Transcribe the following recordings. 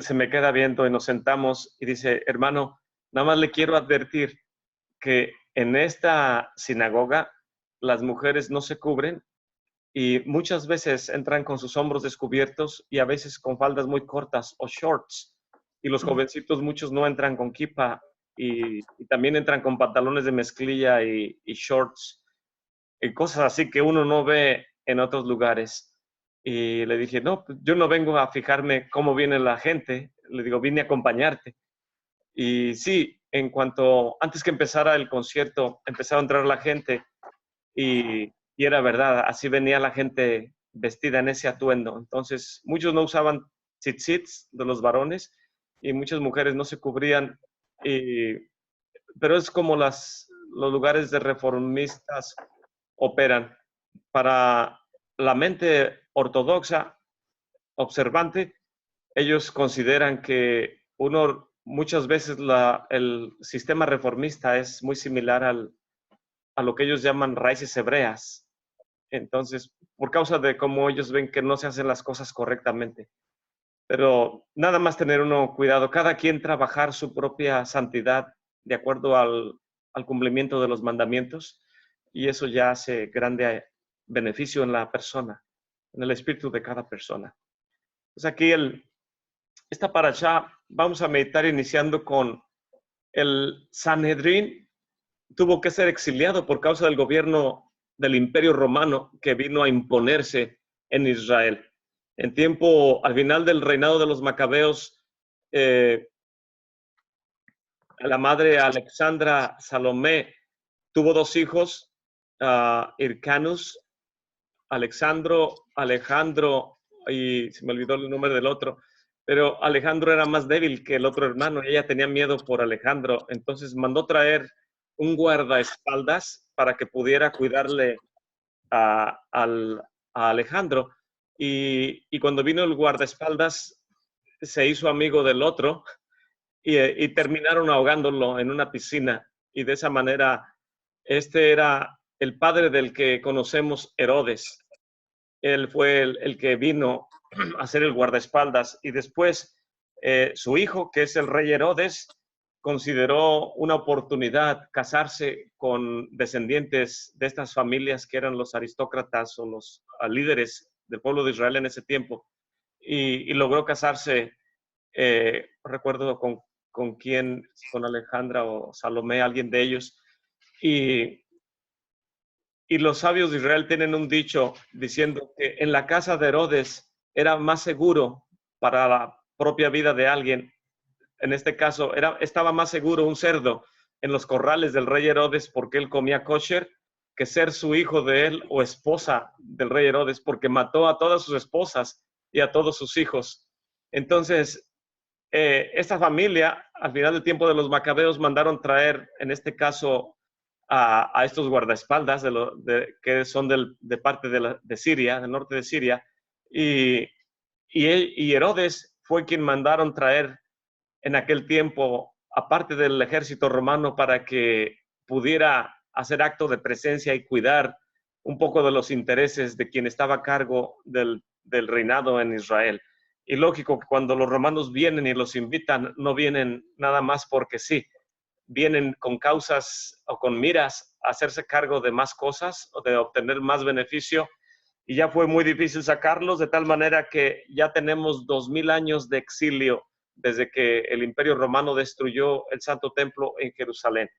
se me queda viendo y nos sentamos y dice, hermano, nada más le quiero advertir que en esta sinagoga las mujeres no se cubren y muchas veces entran con sus hombros descubiertos y a veces con faldas muy cortas o shorts. Y los jovencitos, muchos no entran con kippah y también entran con pantalones de mezclilla y shorts y cosas así que uno no ve en otros lugares. Y le dije, no, pues yo no vengo a fijarme cómo viene la gente, le digo, vine a acompañarte. Y sí, antes que empezara el concierto, empezaba a entrar la gente y era verdad, así venía la gente vestida en ese atuendo. Entonces, muchos no usaban tzitzits de los varones y muchas mujeres no se cubrían, pero es como los lugares de reformistas operan. Para la mente ortodoxa, observante, ellos consideran que muchas veces el sistema reformista es muy similar a lo que ellos llaman raíces hebreas. Entonces, por causa de cómo ellos ven que no se hacen las cosas correctamente. Pero nada más tener uno cuidado, cada quien trabajar su propia santidad de acuerdo al cumplimiento de los mandamientos, y eso ya hace grande beneficio en la persona, en el espíritu de cada persona. Pues aquí esta parashá vamos a meditar iniciando con el Sanedrín. Tuvo que ser exiliado por causa del gobierno del Imperio Romano que vino a imponerse en Israel. Al final del reinado de los Macabeos, la madre Alexandra Salomé tuvo dos hijos, Hyrcanus, Alejandro, y se me olvidó el nombre del otro, pero Alejandro era más débil que el otro hermano y ella tenía miedo por Alejandro, entonces mandó traer un guardaespaldas para que pudiera cuidarle a Alejandro, y cuando vino el guardaespaldas se hizo amigo del otro y terminaron ahogándolo en una piscina, y de esa manera este era el padre del que conocemos, Herodes. Él fue el que vino a ser el guardaespaldas, y después su hijo, que es el rey Herodes, consideró una oportunidad casarse con descendientes de estas familias que eran los aristócratas o los líderes del pueblo de Israel en ese tiempo, y logró casarse, recuerdo con quién, con Alejandra o Salomé, alguien de ellos, y los sabios de Israel tienen un dicho diciendo que en la casa de Herodes era más seguro para la propia vida de alguien. En este caso, estaba más seguro un cerdo en los corrales del rey Herodes porque él comía kosher, que ser su hijo de él o esposa del rey Herodes, porque mató a todas sus esposas y a todos sus hijos. Entonces, esta familia, al final del tiempo de los macabeos, mandaron traer, en este caso, a estos guardaespaldas que son de parte de Siria, del norte de Siria, y Herodes fue quien mandaron traer en aquel tiempo, aparte del ejército romano, para que pudiera hacer acto de presencia y cuidar un poco de los intereses de quien estaba a cargo del reinado en Israel. Y lógico que cuando los romanos vienen y los invitan, no vienen nada más porque sí, vienen con causas o con miras a hacerse cargo de más cosas o de obtener más beneficio, y ya fue muy difícil sacarlos, de tal manera que ya tenemos 2000 años de exilio desde que el Imperio Romano destruyó el Santo Templo en Jerusalén.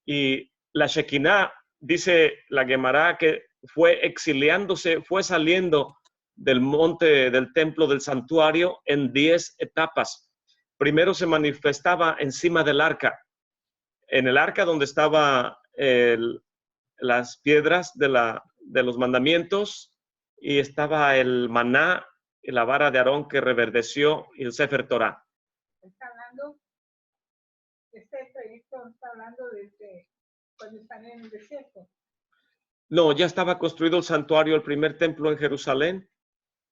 Y la Shekinah, dice la Gemara, que fue exiliándose, fue saliendo del monte, del templo, del santuario en 10 etapas. Primero se manifestaba encima del arca, en el arca donde estaban las piedras de los mandamientos, y estaba el maná y la vara de Aarón que reverdeció, y el Sefer Torah. Está hablando, este proyecto está hablando desde cuando están en el desierto. No, ya estaba construido el santuario, el primer templo en Jerusalén,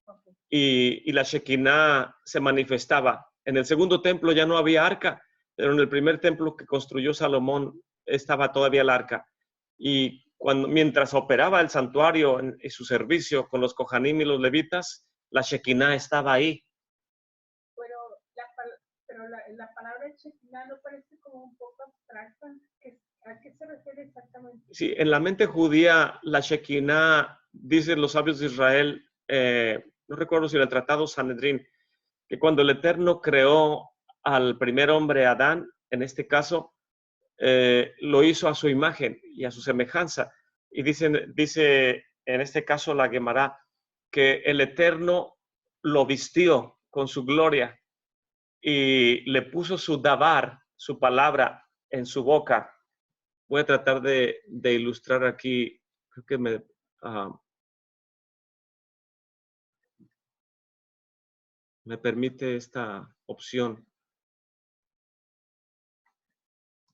okay. Y la Shekinah se manifestaba. En el segundo templo ya no había arca, pero en el primer templo que construyó Salomón estaba todavía el arca. Y mientras operaba el santuario y su servicio con los Kohanim y los levitas, la Shekinah estaba ahí. Pero las pero la palabra Shekinah no parece como un poco abstracta. ¿A qué se refiere exactamente? Sí, en la mente judía, la Shekinah, dicen los sabios de Israel, no recuerdo si en el Tratado Sanedrín, que cuando el Eterno creó al primer hombre, Adán, en este caso, lo hizo a su imagen y a su semejanza. Y dice en este caso la Gemara, que el Eterno lo vistió con su gloria y le puso su dabar, su palabra, en su boca. Voy a tratar de ilustrar aquí, creo que me permite esta opción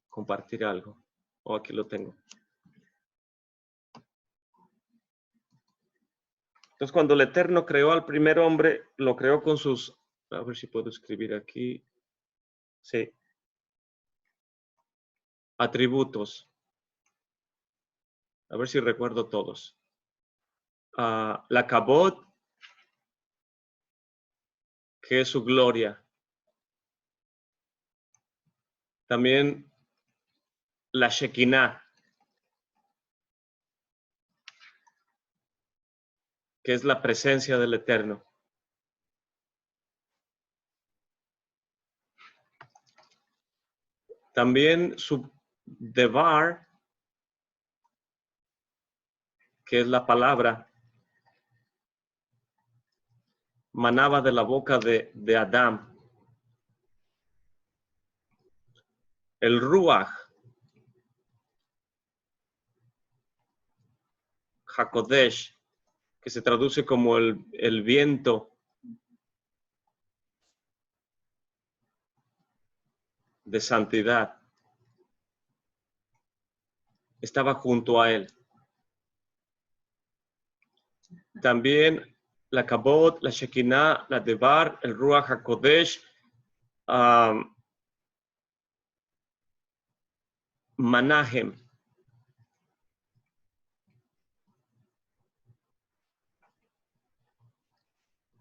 compartir algo. Aquí lo tengo. Entonces, cuando el Eterno creó al primer hombre, lo creó con sus, a ver si puedo escribir aquí, sí, atributos. A ver si recuerdo todos. La Kabod, que es su gloria. También la Shekinah, que es la presencia del Eterno. También su Devar, que es la palabra, manaba de la boca de Adán. El Ruach, Hakodesh, que se traduce como el viento de santidad, estaba junto a él. También la Kabod, la Shekinah, la Devar, el Ruach HaKodesh, Manahem.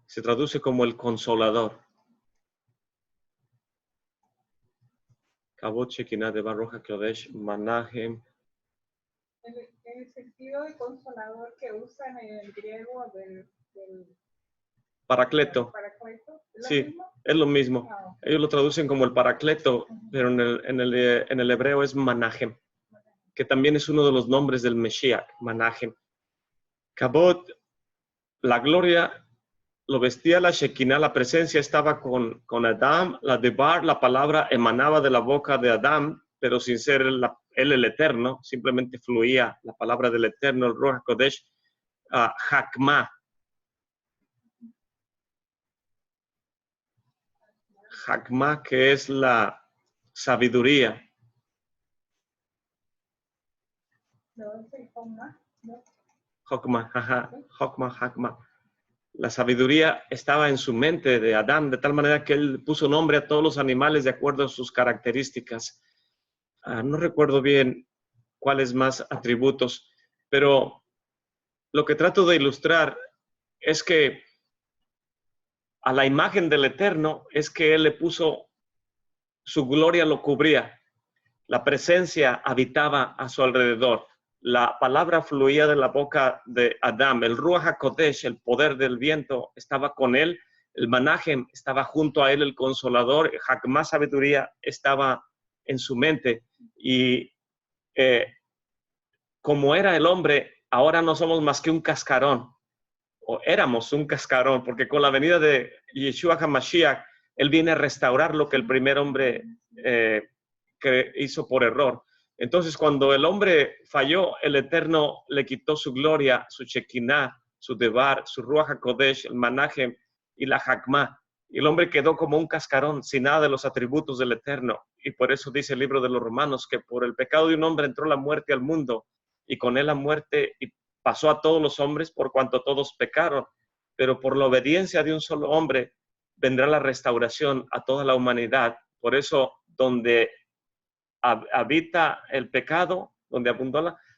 Se traduce como el consolador. Kabod, Shekinah, Devar, Ruach HaKodesh, Manahem. En el sentido de consolador que usan en el griego del Paracleto. ¿Es lo sí, mismo? es lo mismo. Ellos lo traducen como el paracleto, pero en el hebreo es Manahem, que también es uno de los nombres del Mesías, Manahem. Kabod, la gloria, lo vestía la Shekinah, la presencia estaba con Adán, la Devar, la palabra emanaba de la boca de Adán, pero sin ser él el Eterno, simplemente fluía la palabra del Eterno, el Ruach HaKodesh, Hakmah. Hakmah, que es la sabiduría. No, es el Hokmah, ¿no? Hakmah. La sabiduría estaba en su mente de Adán, de tal manera que él puso nombre a todos los animales de acuerdo a sus características. No recuerdo bien cuáles más atributos, pero lo que trato de ilustrar es que a la imagen del Eterno es que él le puso, su gloria lo cubría, la presencia habitaba a su alrededor, la palabra fluía de la boca de Adán, el Ruach HaKodesh, el poder del viento, estaba con él, el Manahem estaba junto a él, el Consolador, Hakmah, sabiduría, estaba en su mente. Y como era el hombre, ahora no somos más que un cascarón, o éramos un cascarón, porque con la venida de Yeshua HaMashiach, él viene a restaurar lo que el primer hombre que hizo por error. Entonces, cuando el hombre falló, el Eterno le quitó su gloria, su Shekinah, su Devar, su Ruach HaKodesh, el Manahem y la Hakmah. Y el hombre quedó como un cascarón, sin nada de los atributos del Eterno. Y por eso dice el libro de los Romanos que por el pecado de un hombre entró la muerte al mundo, y con él la muerte y pasó a todos los hombres por cuanto todos pecaron. Pero por la obediencia de un solo hombre vendrá la restauración a toda la humanidad. Por eso, donde habita el pecado, donde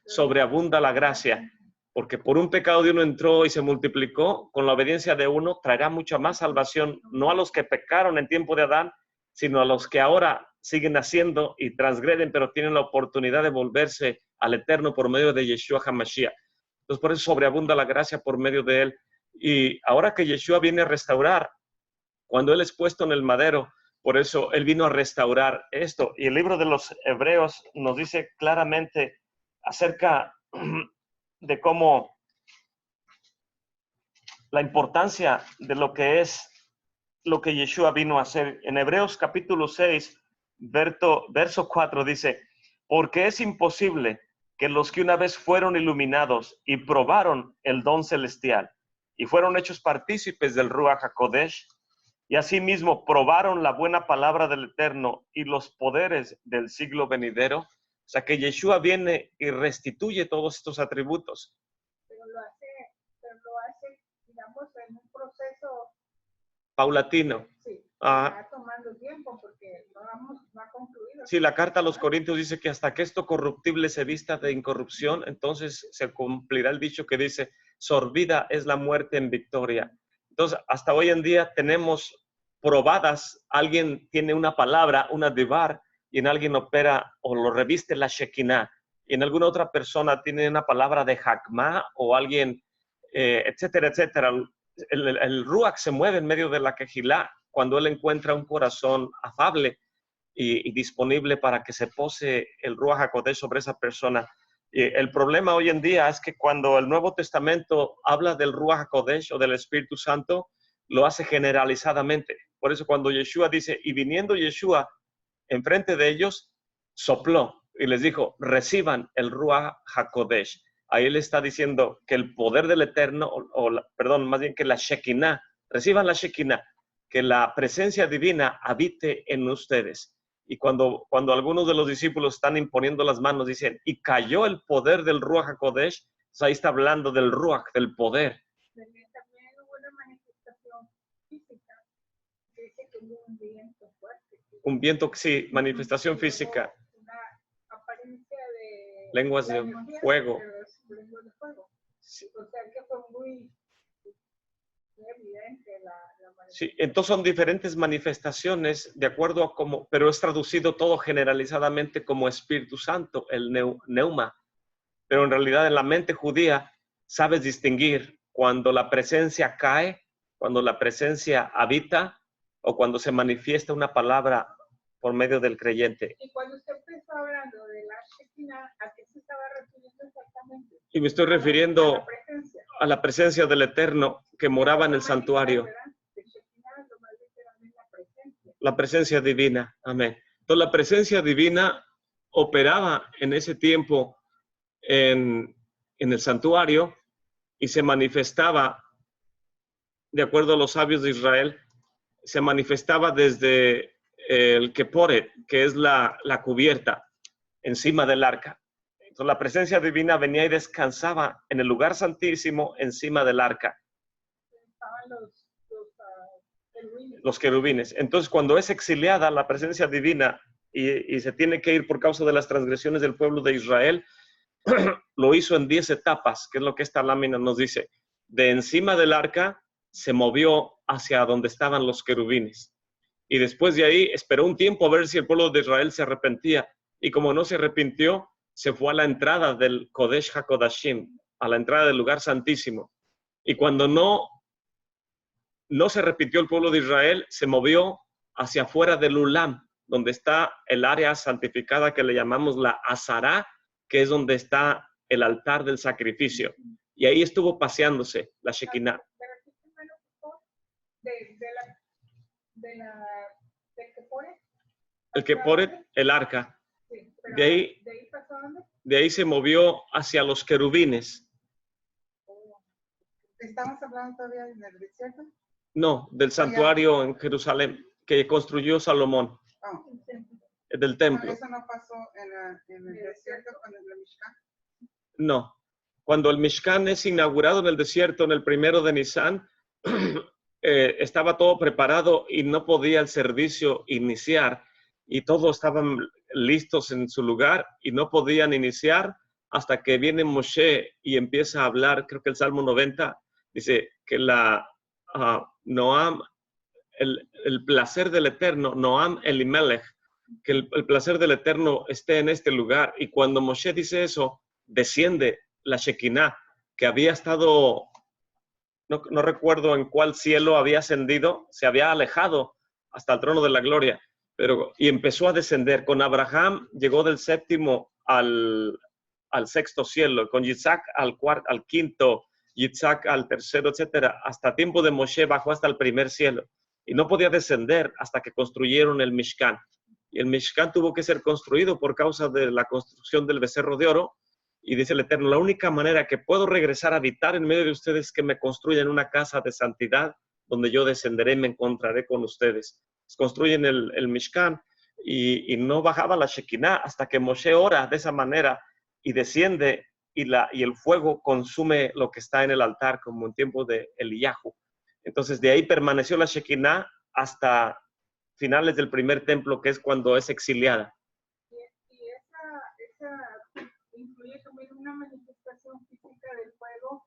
sobreabunda la gracia, porque por un pecado de uno entró y se multiplicó, con la obediencia de uno traerá mucha más salvación, no a los que pecaron en tiempo de Adán, sino a los que ahora siguen haciendo y transgreden, pero tienen la oportunidad de volverse al Eterno por medio de Yeshua HaMashiach. Entonces, por eso sobreabunda la gracia por medio de él. Y ahora que Yeshua viene a restaurar, cuando él es puesto en el madero, por eso él vino a restaurar esto. Y el libro de los Hebreos nos dice claramente acerca de cómo la importancia de lo que es lo que Yeshua vino a hacer. En Hebreos capítulo 6, verso 4 dice, porque es imposible que los que una vez fueron iluminados y probaron el don celestial y fueron hechos partícipes del Ruach HaKodesh, y asimismo probaron la buena palabra del Eterno y los poderes del siglo venidero. O sea que Yeshua viene y restituye todos estos atributos. Pero lo hace, digamos, en un proceso Paulatino. Sí, está tomando tiempo porque no ha concluido. Sí, la carta a los Corintios dice que hasta que esto corruptible se vista de incorrupción, entonces se cumplirá el dicho que dice, sorbida es la muerte en victoria. Entonces, hasta hoy en día tenemos probadas, alguien tiene una palabra, una divar, y en alguien opera o lo reviste la Shekinah, y en alguna otra persona tiene una palabra de Hakmah, o alguien, etcétera, etcétera. El Ruach se mueve en medio de la Kehilá cuando él encuentra un corazón afable y disponible para que se pose el Ruach HaKodesh sobre esa persona. El problema hoy en día es que cuando el Nuevo Testamento habla del Ruach HaKodesh o del Espíritu Santo, lo hace generalizadamente. Por eso cuando Yeshua dice, y viniendo Yeshua enfrente de ellos, sopló y les dijo, reciban el Ruach HaKodesh. Ahí él está diciendo que el poder del Eterno, perdón, más bien que la Shekinah, reciban la Shekinah, que la presencia divina habite en ustedes. Y cuando algunos de los discípulos están imponiendo las manos, dicen, y cayó el poder del Ruach HaKodesh, pues ahí está hablando del Ruach, del poder. También hubo una manifestación física, que dice que hubo un viento fuerte. Un viento, sí, manifestación física. Una apariencia de lenguas de fuego. Lenguas de fuego. Sí. O sea que fue muy evidente la Sí, entonces son diferentes manifestaciones de acuerdo a cómo, pero es traducido todo generalizadamente como Espíritu Santo, el neuma. Pero en realidad en la mente judía sabes distinguir cuando la presencia cae, cuando la presencia habita o cuando se manifiesta una palabra por medio del creyente. Y cuando usted empezó hablando de la Shekinah, ¿a qué se estaba refiriendo exactamente? Y me estoy refiriendo a la presencia del Eterno que moraba en el santuario. La presencia divina, amén. Entonces la presencia divina operaba en ese tiempo en el santuario y se manifestaba, de acuerdo a los sabios de Israel, se manifestaba desde el Keporet, que es la cubierta encima del arca. Entonces la presencia divina venía y descansaba en el lugar santísimo encima del arca. Estaban los querubines. Entonces cuando es exiliada la presencia divina y se tiene que ir por causa de las transgresiones del pueblo de Israel, lo hizo en 10 etapas, que es lo que esta lámina nos dice. De encima del arca se movió hacia donde estaban los querubines. Y después de ahí esperó un tiempo a ver si el pueblo de Israel se arrepentía. Y como no se arrepintió, se fue a la entrada del Kodesh HaKodashim, a la entrada del lugar santísimo. Y cuando no se repitió el pueblo de Israel, se movió hacia afuera del Ulam, donde está el área santificada que le llamamos la Azará, que es donde está el altar del sacrificio. Y ahí estuvo paseándose la Shekinah. El Keporet, el arca. Sí, de ahí se movió hacia los querubines. ¿Estamos hablando todavía del desierto? No, del santuario en Jerusalén que construyó Salomón. Oh. Del templo. ¿Eso no pasó en el desierto con el Mishkan? No. Cuando el Mishkan es inaugurado en el desierto, en el 1 de Nisan, estaba todo preparado y no podía el servicio iniciar. Y todos estaban listos en su lugar y no podían iniciar hasta que viene Moshe y empieza a hablar. Creo que el Salmo 90 dice que Noam el placer del Eterno, Noam Elimelech, que el placer del Eterno esté en este lugar. Y cuando Moshe dice eso, desciende la Shekinah, que había estado, no recuerdo en cuál cielo había ascendido, se había alejado hasta el trono de la gloria, y empezó a descender. Con Abraham llegó del séptimo al sexto cielo, con Isaac al quinto, Isaac al tercero, etcétera. Hasta tiempo de Moshe bajó hasta el primer cielo y no podía descender hasta que construyeron el Mishkan. Y el Mishkan tuvo que ser construido por causa de la construcción del becerro de oro. Y dice el Eterno, la única manera que puedo regresar a habitar en medio de ustedes es que me construyan una casa de santidad donde yo descenderé y me encontraré con ustedes. Construyen el Mishkan y no bajaba la Shekinah hasta que Moshe ora de esa manera y desciende y el fuego consume lo que está en el altar, como en tiempo de Eliyahu. Entonces de ahí permaneció la Shekinah hasta finales del primer templo, que es cuando es exiliada. Y esa incluye también una manifestación física del fuego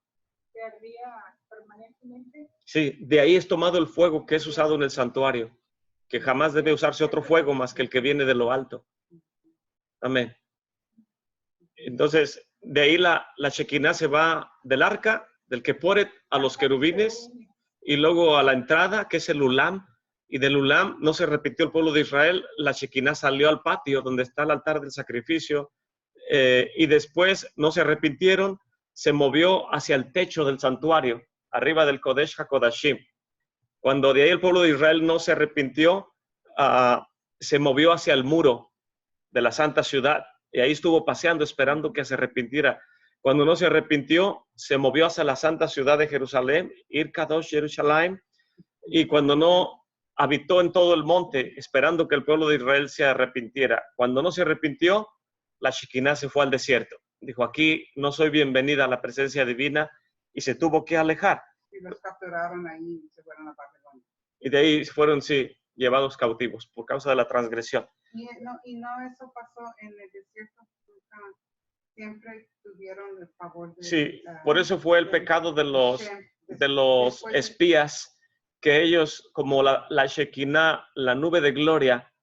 que ardía permanentemente. Sí, de ahí es tomado el fuego que es usado en el santuario, que jamás debe usarse otro fuego más que el que viene de lo alto. Amén. Entonces, de ahí la Shekinah se va del arca, del Keporet, a los querubines, y luego a la entrada, que es el Ulam, y del Ulam no se repitió el pueblo de Israel, la Shekinah salió al patio donde está el altar del sacrificio, y después no se arrepintieron, se movió hacia el techo del santuario, arriba del Kodesh HaKodashim. Cuando de ahí el pueblo de Israel no se arrepintió, se movió hacia el muro de la santa ciudad, y ahí estuvo paseando esperando que se arrepintiera. Cuando no se arrepintió, se movió hacia la santa ciudad de Jerusalén, Ir Kadosh Jerusalén, y cuando no, habitó en todo el monte esperando que el pueblo de Israel se arrepintiera. Cuando no se arrepintió, la Shekinah se fue al desierto. Dijo, aquí no soy bienvenida a la presencia divina, y se tuvo que alejar. Y los capturaron ahí y se fueron a Babilonia. Y de ahí fueron, sí, llevados cautivos por causa de la transgresión. Y no eso pasó en el desierto, siempre tuvieron el favor de... Sí, por eso fue el pecado de los espías, que ellos, como la Shekinah, la nube de gloria,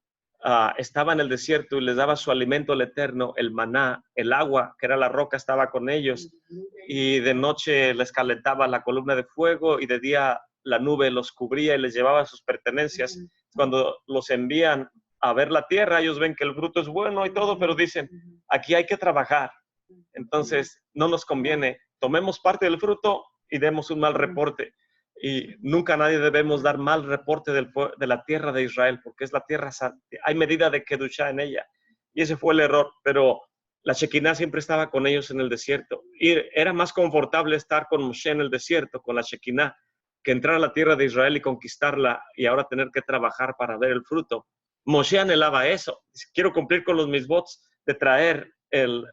estaba en el desierto y les daba su alimento al Eterno, el maná, el agua, que era la roca, estaba con ellos, y de noche les calentaba la columna de fuego y de día la nube los cubría y les llevaba sus pertenencias. Cuando los envían a ver la tierra, ellos ven que el fruto es bueno y todo, pero dicen, aquí hay que trabajar. Entonces, no nos conviene. Tomemos parte del fruto y demos un mal reporte. Y nunca nadie debemos dar mal reporte de la tierra de Israel, porque es la tierra santa. Hay medida de Kedushá en ella. Y ese fue el error. Pero la Shekinah siempre estaba con ellos en el desierto. Y era más confortable estar con Moshe en el desierto, con la Shekinah, que entrar a la tierra de Israel y conquistarla y ahora tener que trabajar para ver el fruto. Moshe anhelaba eso. Quiero cumplir con los misbots de traer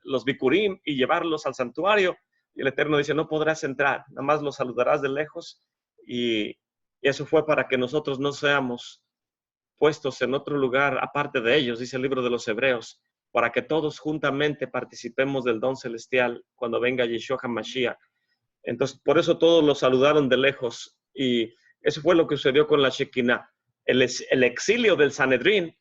los bikurim y llevarlos al santuario. Y el Eterno dice, no podrás entrar, nada más los saludarás de lejos. Y eso fue para que nosotros no seamos puestos en otro lugar aparte de ellos, dice el libro de los Hebreos, para que todos juntamente participemos del don celestial cuando venga Yeshua HaMashiach. Entonces, por eso todos los saludaron de lejos, y eso fue lo que sucedió con la Shekinah. El exilio del Sanedrín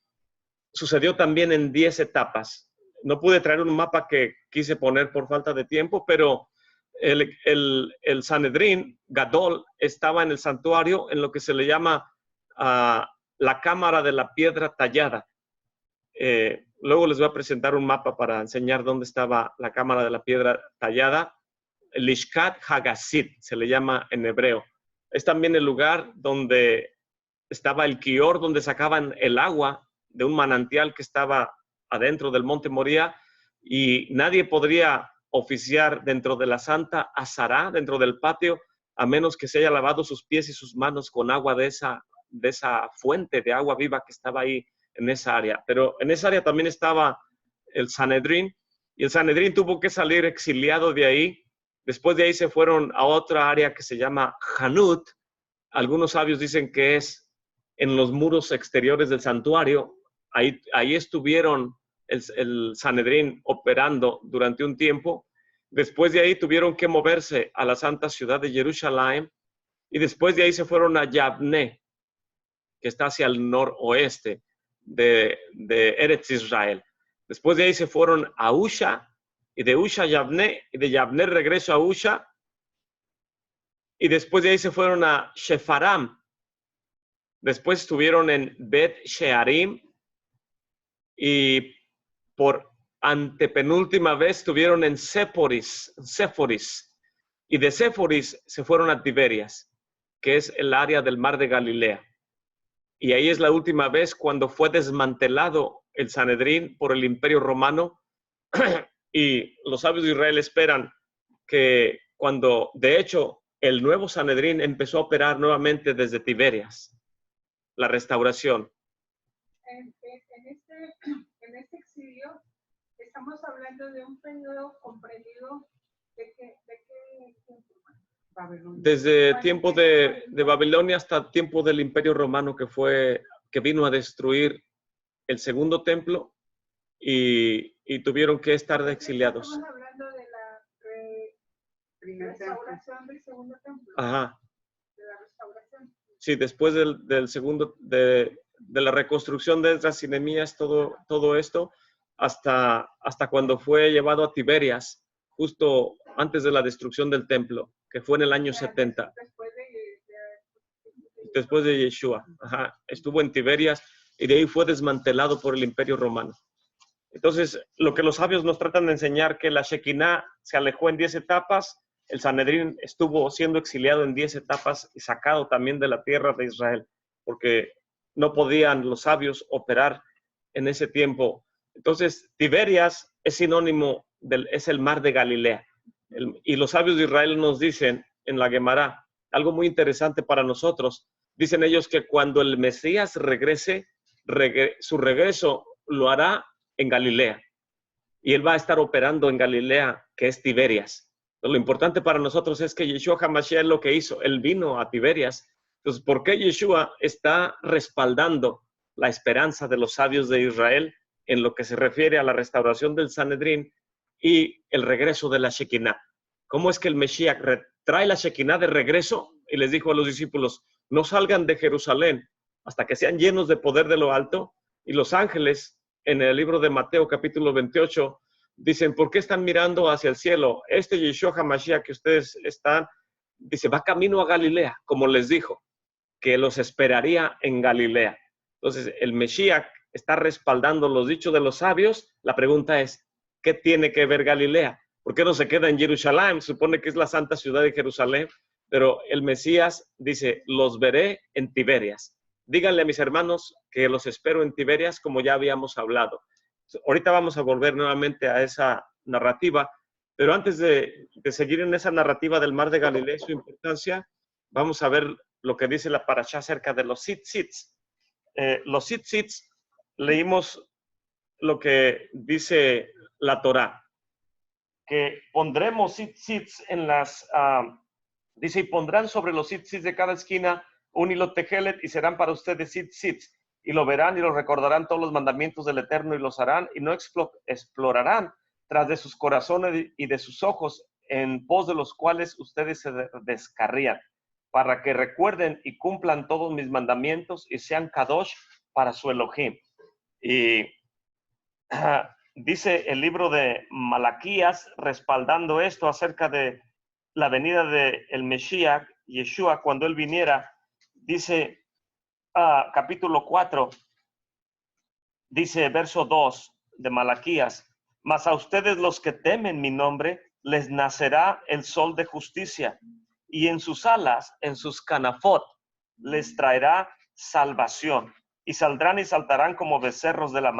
sucedió también en 10 etapas. No pude traer un mapa que quise poner por falta de tiempo, pero el Sanedrín Gadol estaba en el santuario en lo que se le llama la cámara de la piedra tallada. Luego les voy a presentar un mapa para enseñar dónde estaba la cámara de la piedra tallada. Lishkat Hagasit se le llama en hebreo. Es también el lugar donde estaba el Kior, donde sacaban el agua de un manantial que estaba adentro del monte Moría, y nadie podría oficiar dentro de la Santa Azará, dentro del patio, a menos que se haya lavado sus pies y sus manos con agua de esa fuente de agua viva que estaba ahí en esa área. Pero en esa área también estaba el Sanedrín, y el Sanedrín tuvo que salir exiliado de ahí. Después de ahí se fueron a otra área que se llama Hanut. Algunos sabios dicen que es en los muros exteriores del santuario. Ahí estuvieron el Sanedrín operando durante un tiempo. Después de ahí tuvieron que moverse a la santa ciudad de Jerusalén, y después de ahí se fueron a Yabne. que está hacia el noroeste de Eretz Israel. Después de ahí se fueron a Usha, y de Usha a Yavne, y de Yavne regreso a Usha, y después de ahí se fueron a Shefaram. Después estuvieron en Bet Shearim, y por antepenúltima vez estuvieron en Séforis, y de Séforis se fueron a Tiberias, que es el área del mar de Galilea. Y ahí es la última vez cuando fue desmantelado el Sanedrín por el Imperio Romano, y los sabios de Israel esperan que cuando, de hecho, el nuevo Sanedrín empezó a operar nuevamente desde Tiberias, la restauración. En este exilio estamos hablando de un periodo comprendido de qué tiempo. Babilonia. Desde tiempo de Babilonia hasta tiempo del Imperio Romano, que vino a destruir el segundo templo, y tuvieron que estar exiliados. Estamos hablando de la restauración del segundo templo. Ajá. De la restauración. Sí, después del segundo, de la reconstrucción de Esdras y Nehemías, todo esto, hasta cuando fue llevado a Tiberias, justo antes de la destrucción del templo, que fue en el año 70. Después de Yeshua. Ajá. Estuvo en Tiberias y de ahí fue desmantelado por el Imperio Romano. Entonces, lo que los sabios nos tratan de enseñar, que la Shekinah se alejó en 10 etapas, el Sanedrín estuvo siendo exiliado en 10 etapas y sacado también de la tierra de Israel, porque no podían los sabios operar en ese tiempo. Entonces, Tiberias es sinónimo es el mar de Galilea. Y los sabios de Israel nos dicen en la Gemara algo muy interesante para nosotros. Dicen ellos que cuando el Mesías regrese, su regreso lo hará en Galilea. Y él va a estar operando en Galilea, que es Tiberias. Lo importante para nosotros es que Yeshua HaMashiach es lo que hizo. Él vino a Tiberias. Entonces, ¿por qué Yeshua está respaldando la esperanza de los sabios de Israel en lo que se refiere a la restauración del Sanedrín y el regreso de la Shekinah? ¿Cómo es que el Mesías trae la Shekinah de regreso? Y les dijo a los discípulos, no salgan de Jerusalén hasta que sean llenos de poder de lo alto. Y los ángeles, en el libro de Mateo capítulo 28, dicen, ¿por qué están mirando hacia el cielo? Este Yeshua HaMashiach que ustedes están, dice, va camino a Galilea, como les dijo, que los esperaría en Galilea. Entonces, el Mesías está respaldando los dichos de los sabios. La pregunta es, ¿qué tiene que ver Galilea? ¿Por qué no se queda en Jerusalén? Supone que es la santa ciudad de Jerusalén, pero el Mesías dice, los veré en Tiberias. Díganle a mis hermanos que los espero en Tiberias, como ya habíamos hablado. Ahorita vamos a volver nuevamente a esa narrativa, pero antes de seguir en esa narrativa del mar de Galilea y su importancia, vamos a ver lo que dice la parashá acerca de los tzitzits. Los tzitzits, leímos lo que dice la Torá, que pondremos tzitzits en las, dice, y pondrán sobre los tzitzits de cada esquina un hilo tejelet y serán para ustedes tzitzits, y lo verán y lo recordarán todos los mandamientos del Eterno y los harán y no explorarán tras de sus corazones y de sus ojos en pos de los cuales ustedes se descarrían, para que recuerden y cumplan todos mis mandamientos y sean kadosh para su Elohim. Y dice el libro de Malaquías, respaldando esto acerca de la venida del Mesías, Yeshua, cuando él viniera, dice capítulo 4, dice verso 2 de Malaquías, mas a ustedes los que temen mi nombre, les nacerá el sol de justicia, y en sus alas, en sus canafot, les traerá salvación. Y saldrán y saltarán como becerros de la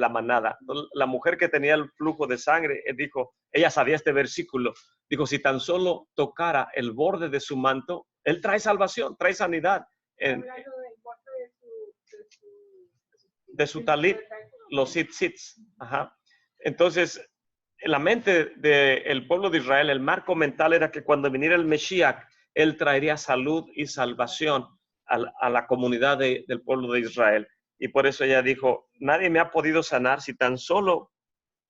manada. La mujer que tenía el flujo de sangre, dijo, ella sabía este versículo, dijo, si tan solo tocara el borde de su manto, él trae salvación, trae sanidad. De su talit, los tzitzits. Ajá. Entonces, en la mente del pueblo de Israel, el marco mental era que cuando viniera el Mesías, él traería salud y salvación a la comunidad del pueblo de Israel. Y por eso ella dijo, nadie me ha podido sanar, si tan solo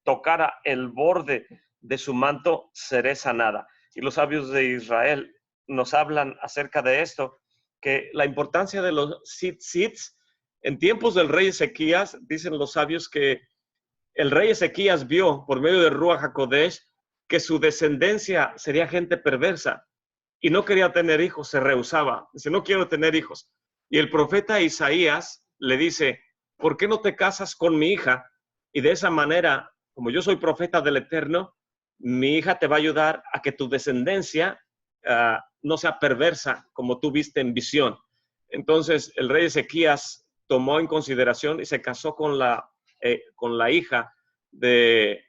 tocara el borde de su manto, seré sanada. Y los sabios de Israel nos hablan acerca de esto, que la importancia de los tzitzits, en tiempos del rey Ezequías, dicen los sabios que el rey Ezequías vio por medio de Ruach HaKodesh que su descendencia sería gente perversa y no quería tener hijos, se rehusaba. Dice, no quiero tener hijos. Y el profeta Isaías le dice, ¿por qué no te casas con mi hija? Y de esa manera, como yo soy profeta del Eterno, mi hija te va a ayudar a que tu descendencia no sea perversa como tú viste en visión. Entonces el rey Ezequías tomó en consideración y se casó con la hija del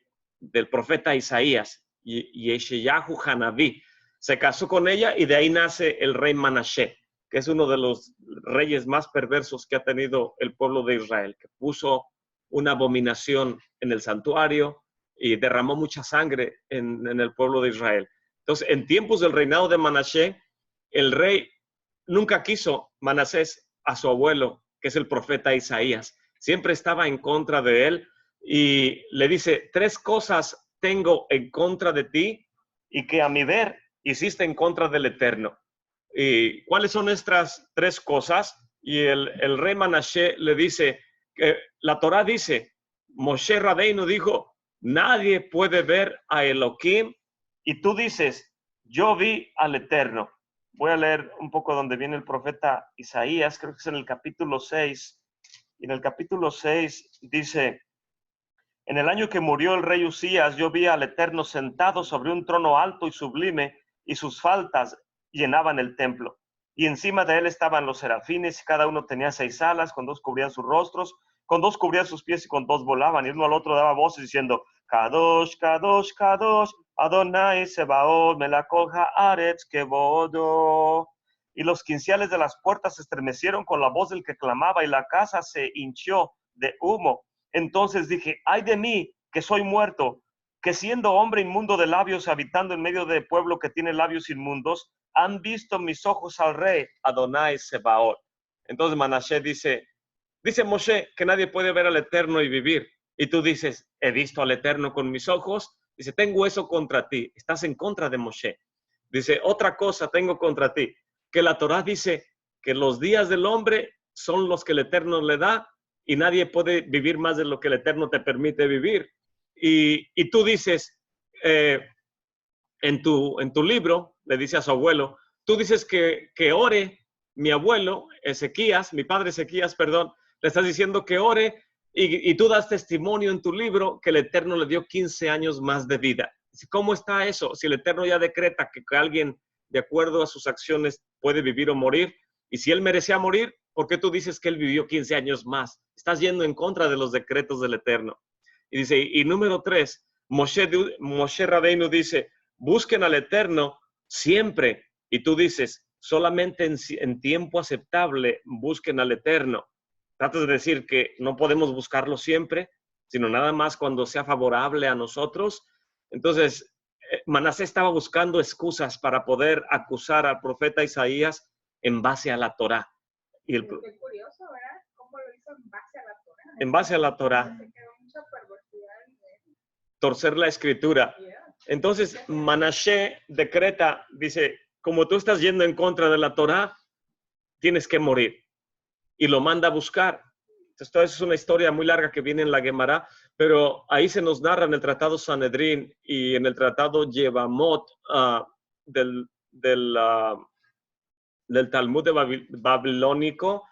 profeta Isaías, Yeshayahu Hanaví. Se casó con ella y de ahí nace el rey Manashe, que es uno de los reyes más perversos que ha tenido el pueblo de Israel, que puso una abominación en el santuario y derramó mucha sangre en el pueblo de Israel. Entonces, en tiempos del reinado de Manashe, el rey nunca quiso Manasés a su abuelo, que es el profeta Isaías. Siempre estaba en contra de él y le dice, 3 cosas tengo en contra de ti y que a mi ver hiciste en contra del Eterno. ¿Y cuáles son estas 3 cosas? Y el rey Manashe le dice, que la Torá dice, Moshe Rabbeinu dijo, nadie puede ver a Elohim, y tú dices, yo vi al Eterno. Voy a leer un poco donde viene el profeta Isaías, creo que es en el capítulo 6, y en el capítulo 6 dice, en el año que murió el rey Usías, yo vi al Eterno sentado sobre un trono alto y sublime, y sus faldas llenaban el templo. Y encima de él estaban los serafines, y cada uno tenía 6 alas, con 2 cubrían sus rostros, con 2 cubrían sus pies y con 2 volaban. Y uno al otro daba voces diciendo, Kadosh, Kadosh, Kadosh, Adonai Sebaot, Melakol Haaretz Kevodo. Y los quinciales de las puertas se estremecieron con la voz del que clamaba, y la casa se hinchió de humo. Entonces dije, ay de mí, que soy muerto, que siendo hombre inmundo de labios, habitando en medio de pueblo que tiene labios inmundos, han visto mis ojos al rey, Adonai Sebaot. Entonces Manashe dice Moshe que nadie puede ver al Eterno y vivir. Y tú dices, he visto al Eterno con mis ojos. Dice, tengo eso contra ti. Estás en contra de Moshe. Dice, otra cosa tengo contra ti. Que la Torá dice que los días del hombre son los que el Eterno le da y nadie puede vivir más de lo que el Eterno te permite vivir. Y tú dices, en tu libro, le dice a su abuelo, tú dices que ore mi abuelo, Ezequías, mi padre Ezequías, perdón, le estás diciendo que ore y tú das testimonio en tu libro que el Eterno le dio 15 años más de vida. ¿Cómo está eso? Si el Eterno ya decreta que alguien, de acuerdo a sus acciones, puede vivir o morir, y si él merecía morir, ¿por qué tú dices que él vivió 15 años más? Estás yendo en contra de los decretos del Eterno. Y dice, y número 3, Moshe Rabbeinu dice, busquen al Eterno siempre. Y tú dices, solamente en tiempo aceptable busquen al Eterno. Tratas de decir que no podemos buscarlo siempre, sino nada más cuando sea favorable a nosotros. Entonces, Manasés estaba buscando excusas para poder acusar al profeta Isaías en base a la Torá. Y qué curioso, ¿verdad? ¿Cómo lo hizo en base a la Torá? En base a la Torá. Se quedó mucha perversidad en torcer la escritura. Entonces, Manashe decreta, dice, como tú estás yendo en contra de la Torá, tienes que morir. Y lo manda a buscar. Entonces, toda eso es una historia muy larga que viene en la Gemara, pero ahí se nos narra en el Tratado Sanedrín y en el Tratado Yevamot del Talmud babilónico,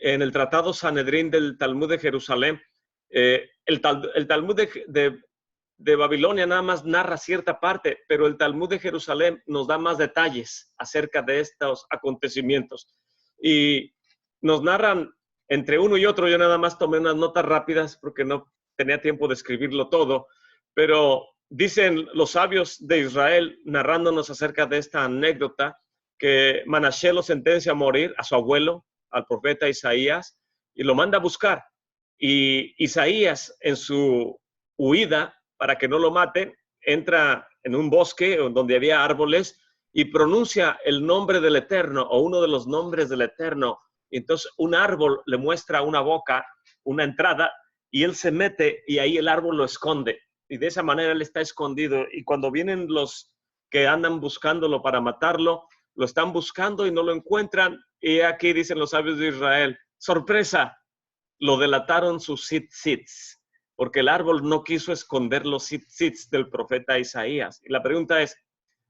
en el Tratado Sanedrín del Talmud de Jerusalén. El Talmud de Babilonia nada más narra cierta parte, pero el Talmud de Jerusalén nos da más detalles acerca de estos acontecimientos. Y nos narran entre uno y otro. Yo nada más tomé unas notas rápidas porque no tenía tiempo de escribirlo todo, pero dicen los sabios de Israel, narrándonos acerca de esta anécdota, que Manashe lo sentencia a morir a su abuelo, al profeta Isaías, y lo manda a buscar. Y Isaías, en su huida, para que no lo maten, entra en un bosque donde había árboles y pronuncia el nombre del Eterno o uno de los nombres del Eterno. Y entonces un árbol le muestra una boca, una entrada, y él se mete y ahí el árbol lo esconde. Y de esa manera él está escondido. Y cuando vienen los que andan buscándolo para matarlo, lo están buscando y no lo encuentran. Y aquí dicen los sabios de Israel, sorpresa, lo delataron sus tzitzits, porque el árbol no quiso esconder los tzitzits del profeta Isaías. Y la pregunta es,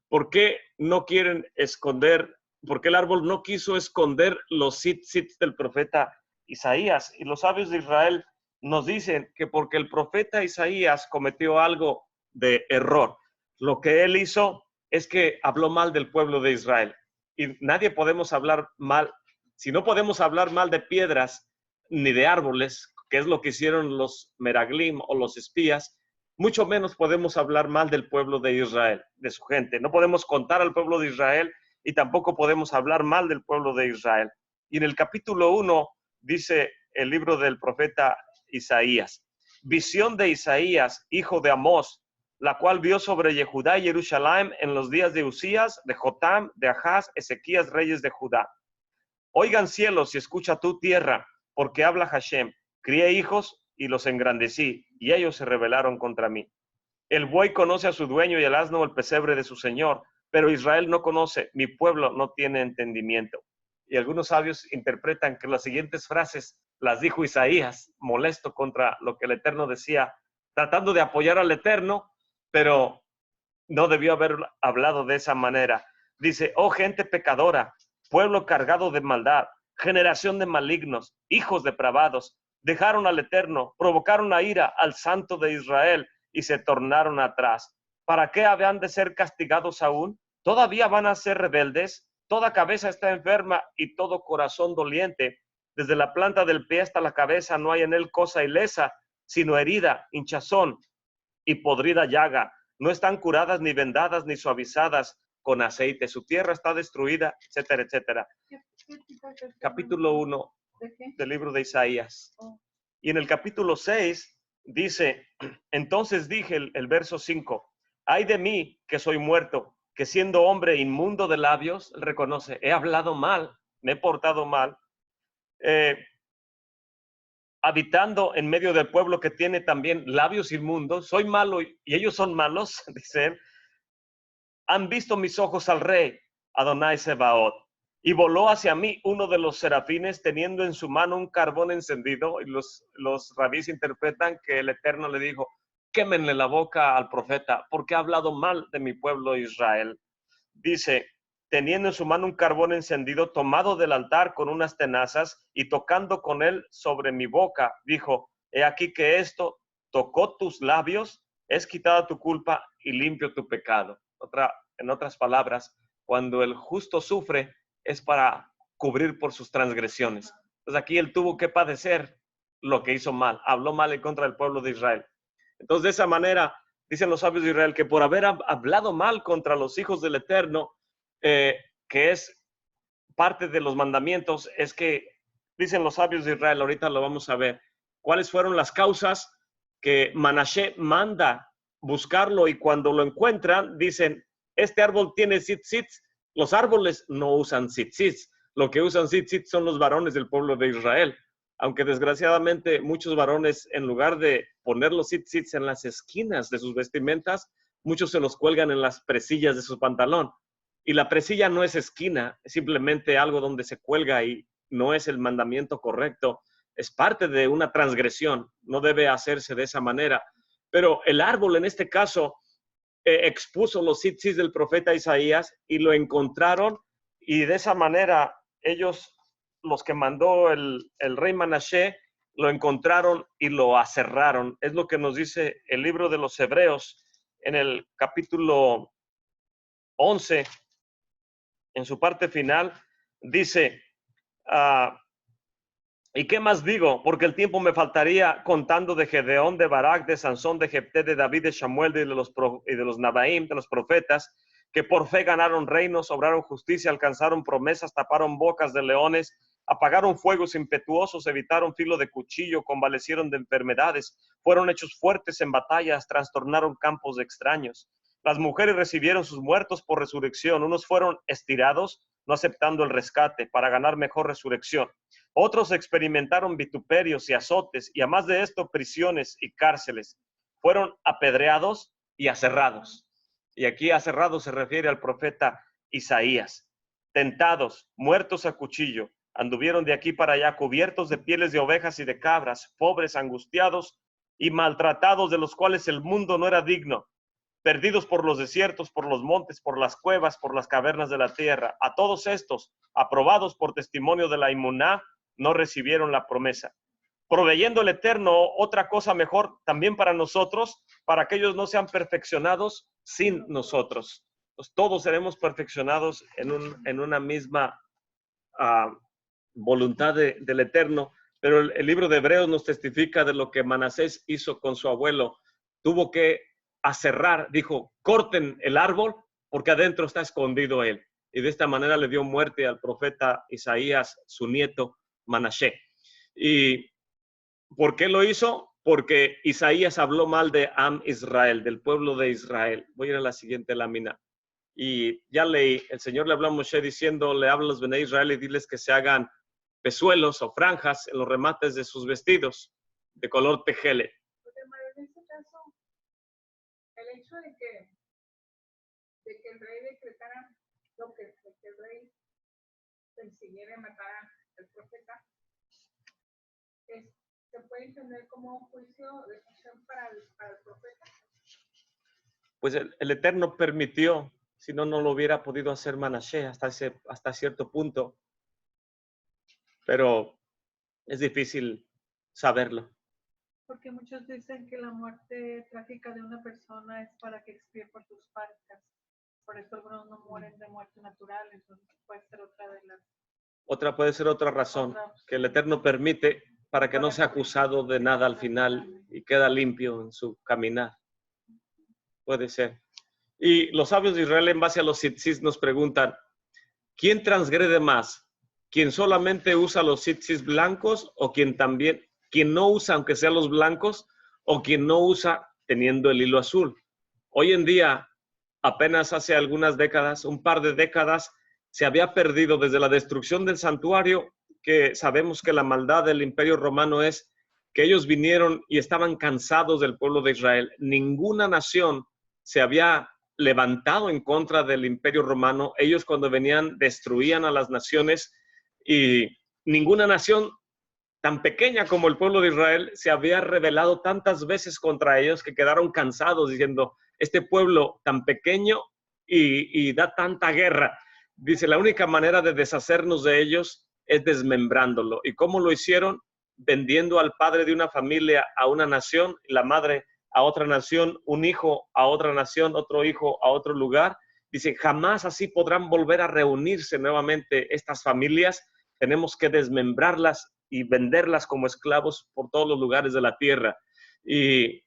¿por qué no quieren esconder, por qué el árbol no quiso esconder los tzitzits del profeta Isaías? Y los sabios de Israel nos dicen que porque el profeta Isaías cometió algo de error. Lo que él hizo es que habló mal del pueblo de Israel. Y nadie podemos hablar mal, si no podemos hablar mal de piedras ni de árboles, que es lo que hicieron los meraglim o los espías, mucho menos podemos hablar mal del pueblo de Israel, de su gente. No podemos contar al pueblo de Israel y tampoco podemos hablar mal del pueblo de Israel. Y en el capítulo 1 dice el libro del profeta Isaías, visión de Isaías, hijo de Amós, la cual vio sobre Yehudá y Jerusalén en los días de Usías, de Jotam, de Ahaz, Ezequías, reyes de Judá. Oigan cielos y escucha tu tierra, porque habla Hashem. Crié hijos y los engrandecí, y ellos se rebelaron contra mí. El buey conoce a su dueño y el asno el pesebre de su señor, pero Israel no conoce, mi pueblo no tiene entendimiento. Y algunos sabios interpretan que las siguientes frases las dijo Isaías, molesto contra lo que el Eterno decía, tratando de apoyar al Eterno, pero no debió haber hablado de esa manera. Dice, oh gente pecadora, pueblo cargado de maldad, generación de malignos, hijos depravados, dejaron al Eterno, provocaron a ira al Santo de Israel y se tornaron atrás. ¿Para qué habían de ser castigados aún? ¿Todavía van a ser rebeldes? Toda cabeza está enferma y todo corazón doliente. Desde la planta del pie hasta la cabeza no hay en él cosa ilesa, sino herida, hinchazón y podrida llaga. No están curadas ni vendadas ni suavizadas con aceite. Su tierra está destruida, etcétera, etcétera. Capítulo 1 del libro de Isaías. Y en el capítulo 6 dice, entonces dije el verso 5, ay de mí que soy muerto, que siendo hombre inmundo de labios, reconoce, he hablado mal, me he portado mal, habitando en medio del pueblo que tiene también labios inmundos, soy malo y ellos son malos, dicen, han visto mis ojos al rey, Adonai Sebaot, y voló hacia mí uno de los serafines teniendo en su mano un carbón encendido, y los rabís interpretan que el Eterno le dijo, quémenle la boca al profeta, porque ha hablado mal de mi pueblo Israel. Dice, teniendo en su mano un carbón encendido, tomado del altar con unas tenazas, y tocando con él sobre mi boca, dijo, he aquí que esto tocó tus labios, es quitada tu culpa y limpio tu pecado. En otras palabras, cuando el justo sufre, es para cubrir por sus transgresiones. Entonces aquí él tuvo que padecer lo que hizo mal, habló mal en contra del pueblo de Israel. Entonces de esa manera, dicen los sabios de Israel que por haber hablado mal contra los hijos del Eterno, que es parte de los mandamientos, es que, dicen los sabios de Israel, ahorita lo vamos a ver, cuáles fueron las causas que Manashe manda buscarlo y cuando lo encuentran, dicen, este árbol tiene tzitzits, los árboles no usan tzitzits, lo que usan tzitzits son los varones del pueblo de Israel. Aunque desgraciadamente muchos varones, en lugar de poner los tzitzits en las esquinas de sus vestimentas, muchos se los cuelgan en las presillas de su pantalón. Y la presilla no es esquina, es simplemente algo donde se cuelga y no es el mandamiento correcto. Es parte de una transgresión, no debe hacerse de esa manera. Pero el árbol en este caso expuso los tzitzits del profeta Isaías y lo encontraron y de esa manera ellos, los que mandó el rey Manashe, lo encontraron y lo aserraron. Es lo que nos dice el libro de los Hebreos en el capítulo 11, en su parte final, dice, ¿y qué más digo? Porque el tiempo me faltaría contando de Gedeón, de Barak, de Sansón, de Jefté, de David, de Samuel, de los Nabaim, de los profetas, que por fe ganaron reinos, obraron justicia, alcanzaron promesas, taparon bocas de leones, apagaron fuegos impetuosos, evitaron filo de cuchillo, convalecieron de enfermedades, fueron hechos fuertes en batallas, trastornaron campos de extraños. Las mujeres recibieron sus muertos por resurrección, unos fueron estirados, no aceptando el rescate, para ganar mejor resurrección. Otros experimentaron vituperios y azotes, y además de esto, prisiones y cárceles. Fueron apedreados y aserrados. Y aquí aserrados se refiere al profeta Isaías. tentados, muertos a cuchillo. Anduvieron de aquí para allá, cubiertos de pieles de ovejas y de cabras, pobres, angustiados y maltratados, de los cuales el mundo no era digno, perdidos por los desiertos, por los montes, por las cuevas, por las cavernas de la tierra. A todos estos, aprobados por testimonio de la inmuná, no recibieron la promesa, proveyendo el Eterno otra cosa mejor también para nosotros, para que ellos no sean perfeccionados sin nosotros. Pues todos seremos perfeccionados en una misma voluntad del Eterno, pero el libro de Hebreos nos testifica de lo que Manasés hizo con su abuelo. Tuvo que aserrar, dijo, corten el árbol porque adentro está escondido él. Y de esta manera le dio muerte al profeta Isaías, su nieto Manasés. ¿Y por qué lo hizo? Porque Isaías habló mal de Am Israel, del pueblo de Israel. Voy a ir a la siguiente lámina. Y ya leí, el Señor le habló a Moshe diciendo, le habla a los Bnei Israel y diles que se hagan pezuelos o franjas en los remates de sus vestidos de color tejele. En este caso, el hecho de que el rey decretara lo que el rey persiguiera y matara al profeta, se puede entender como un juicio de Hashem para el profeta. Pues el Eterno permitió, si no, no lo hubiera podido hacer Manasés hasta cierto punto. Pero es difícil saberlo. Porque muchos dicen que la muerte trágica de una persona es para que expíe por sus faltas. Por eso algunos no mueren de muerte natural, entonces puede ser otra de las... Puede ser otra razón, que el Eterno permite para que no sea acusado de nada al final y queda limpio en su caminar. Puede ser. Y los sabios de Israel, en base a los tzitzis, nos preguntan, ¿quién transgrede más? ¿Quién solamente usa los tzitzis blancos o quien no usa aunque sean los blancos o quien no usa teniendo el hilo azul? Hoy en día, apenas hace algunas décadas, un par de décadas, se había perdido desde la destrucción del santuario, que sabemos que la maldad del Imperio Romano es que ellos vinieron y estaban cansados del pueblo de Israel. Ninguna nación se había levantado en contra del Imperio Romano. Ellos cuando venían destruían a las naciones y ninguna nación tan pequeña como el pueblo de Israel se había rebelado tantas veces contra ellos que quedaron cansados diciendo, este pueblo tan pequeño y da tanta guerra. Dice, la única manera de deshacernos de ellos es desmembrándolo. ¿Y cómo lo hicieron? Vendiendo al padre de una familia a una nación, la madre a otra nación, un hijo a otra nación, otro hijo a otro lugar. Dice, jamás así podrán volver a reunirse nuevamente estas familias. Tenemos que desmembrarlas y venderlas como esclavos por todos los lugares de la tierra. Y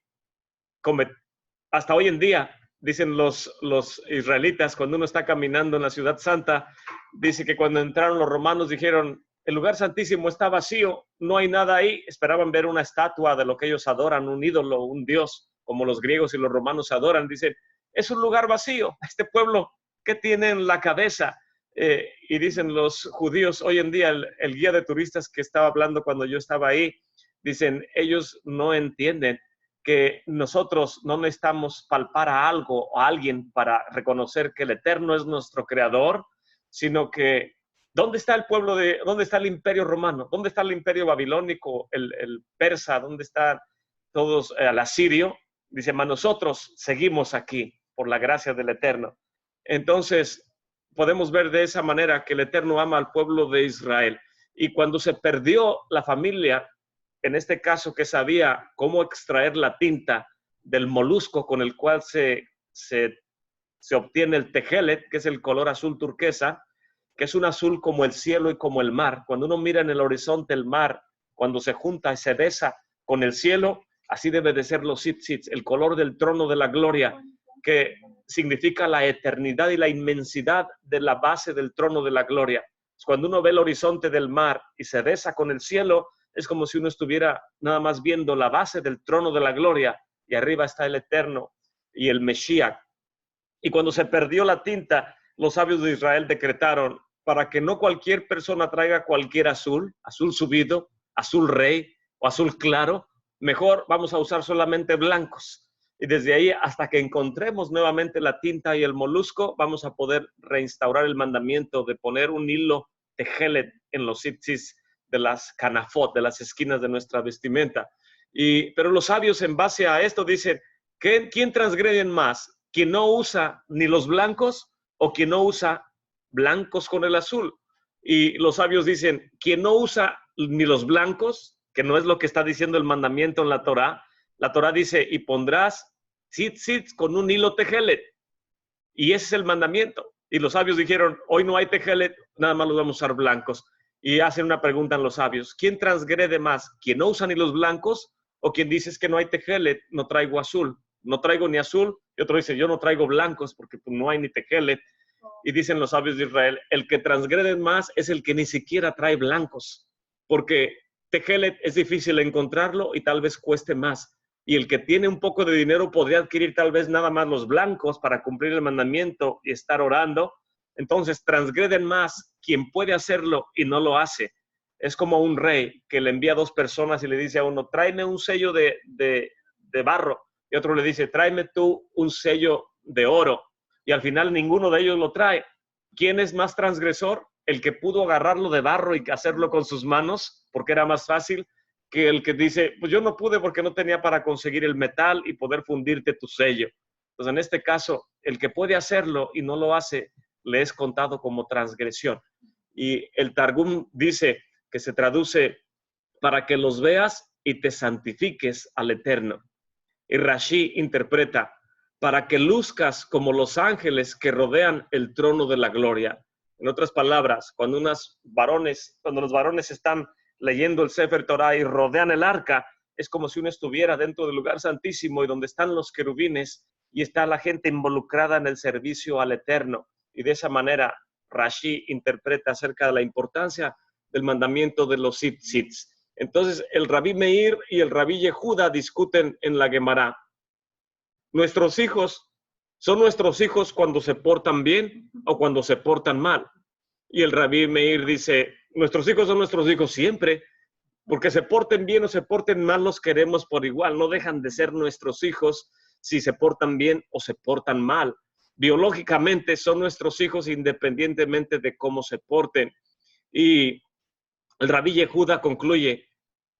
hasta hoy en día, dicen los israelitas, cuando uno está caminando en la ciudad santa, dice que cuando entraron los romanos dijeron, el lugar santísimo está vacío, no hay nada ahí. Esperaban ver una estatua de lo que ellos adoran, un ídolo, un dios, como los griegos y los romanos adoran. Dicen, es un lugar vacío. Este pueblo, ¿qué tiene en la cabeza? Y dicen los judíos, hoy en día, el guía de turistas que estaba hablando cuando yo estaba ahí, dicen, ellos no entienden que nosotros no necesitamos palpar a algo o a alguien para reconocer que el Eterno es nuestro creador, sino que ¿dónde está dónde está el imperio romano? ¿Dónde está el imperio babilónico, el persa? ¿Dónde está todos el asirio? Dice, mas nosotros seguimos aquí por la gracia del Eterno. Entonces, podemos ver de esa manera que el Eterno ama al pueblo de Israel. Y cuando se perdió la familia, en este caso que sabía cómo extraer la tinta del molusco con el cual se obtiene el tejelet, que es el color azul turquesa, que es un azul como el cielo y como el mar. Cuando uno mira en el horizonte el mar, cuando se junta y se besa con el cielo, así debe de ser los tzitzit, el color del trono de la gloria, que significa la eternidad y la inmensidad de la base del trono de la gloria. Cuando uno ve el horizonte del mar y se besa con el cielo, es como si uno estuviera nada más viendo la base del trono de la gloria y arriba está el Eterno y el Mesías. Y cuando se perdió la tinta, los sabios de Israel decretaron para que no cualquier persona traiga cualquier azul subido, azul rey o azul claro, mejor vamos a usar solamente blancos. Y desde ahí hasta que encontremos nuevamente la tinta y el molusco, vamos a poder reinstaurar el mandamiento de poner un hilo tejelet en los tzitzis de las canafot, de las esquinas de nuestra vestimenta. Pero los sabios en base a esto dicen, ¿quién transgrede más? ¿Quien no usa ni los blancos o quien no usa blancos con el azul? Y los sabios dicen, quien no usa ni los blancos, que no es lo que está diciendo el mandamiento en la Torá dice, y pondrás tzitzit con un hilo tejelet. Y ese es el mandamiento. Y los sabios dijeron, hoy no hay tejelet, nada más los vamos a usar blancos. Y hacen una pregunta a los sabios, ¿quién transgrede más? ¿Quién no usa ni los blancos? ¿O quien dice que no hay tejelet, no traigo azul? No traigo ni azul. Y otro dice, yo no traigo blancos porque pues, no hay ni tejelet. Y dicen los sabios de Israel, el que transgrede más es el que ni siquiera trae blancos. Porque tejelet es difícil encontrarlo y tal vez cueste más. Y el que tiene un poco de dinero podría adquirir tal vez nada más los blancos para cumplir el mandamiento y estar orando. Entonces transgreden más quien puede hacerlo y no lo hace. Es como un rey que le envía a 2 personas y le dice a uno, tráeme un sello de barro. Y otro le dice, tráeme tú un sello de oro. Y al final ninguno de ellos lo trae. ¿Quién es más transgresor? El que pudo agarrarlo de barro y hacerlo con sus manos porque era más fácil, que el que dice, pues yo no pude porque no tenía para conseguir el metal y poder fundirte tu sello. Entonces, en este caso, el que puede hacerlo y no lo hace, le es contado como transgresión. Y el Targum dice que se traduce para que los veas y te santifiques al Eterno. Y Rashi interpreta, para que luzcas como los ángeles que rodean el trono de la gloria. En otras palabras, cuando los varones están leyendo el Sefer Torah y rodean el arca, es como si uno estuviera dentro del lugar santísimo y donde están los querubines y está la gente involucrada en el servicio al Eterno. Y de esa manera Rashi interpreta acerca de la importancia del mandamiento de los tzitzits. Entonces el Rabí Meir y el Rabí Yehuda discuten en la Gemara. Nuestros hijos son nuestros hijos cuando se portan bien o cuando se portan mal. Y el Rabí Meir dice, nuestros hijos son nuestros hijos siempre, porque se porten bien o se porten mal, los queremos por igual. No dejan de ser nuestros hijos si se portan bien o se portan mal. Biológicamente son nuestros hijos independientemente de cómo se porten. Y el Rabí Yehuda concluye,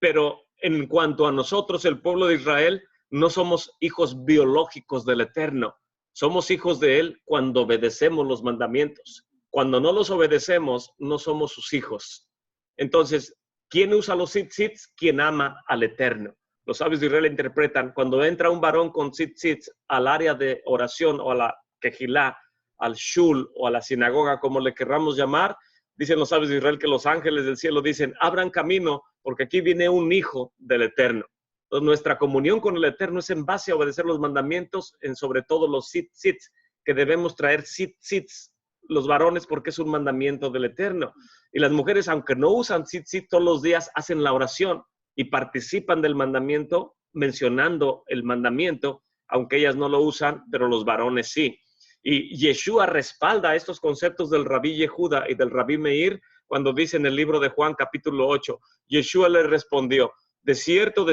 pero en cuanto a nosotros, el pueblo de Israel, no somos hijos biológicos del Eterno. Somos hijos de Él cuando obedecemos los mandamientos. Cuando no los obedecemos, no somos sus hijos. Entonces, ¿quién usa los tzitzits? Quien ama al Eterno. Los sabios de Israel interpretan, cuando entra un varón con tzitzits al área de oración o a la quejilá, al shul o a la sinagoga, como le querramos llamar, dicen los sabios de Israel que los ángeles del cielo dicen, abran camino porque aquí viene un hijo del Eterno. Entonces, nuestra comunión con el Eterno es en base a obedecer los mandamientos, sobre todo los tzitzits, que debemos traer tzitzits los varones porque es un mandamiento del Eterno. Y las mujeres, aunque no usan tzitzit todos los días, hacen la oración y participan del mandamiento mencionando el mandamiento, aunque ellas no lo usan, pero los varones sí. Y Yeshua respalda estos conceptos del Rabí Yehuda y del Rabí Meir cuando dice en el libro de Juan capítulo 8, Yeshua le respondió, de cierto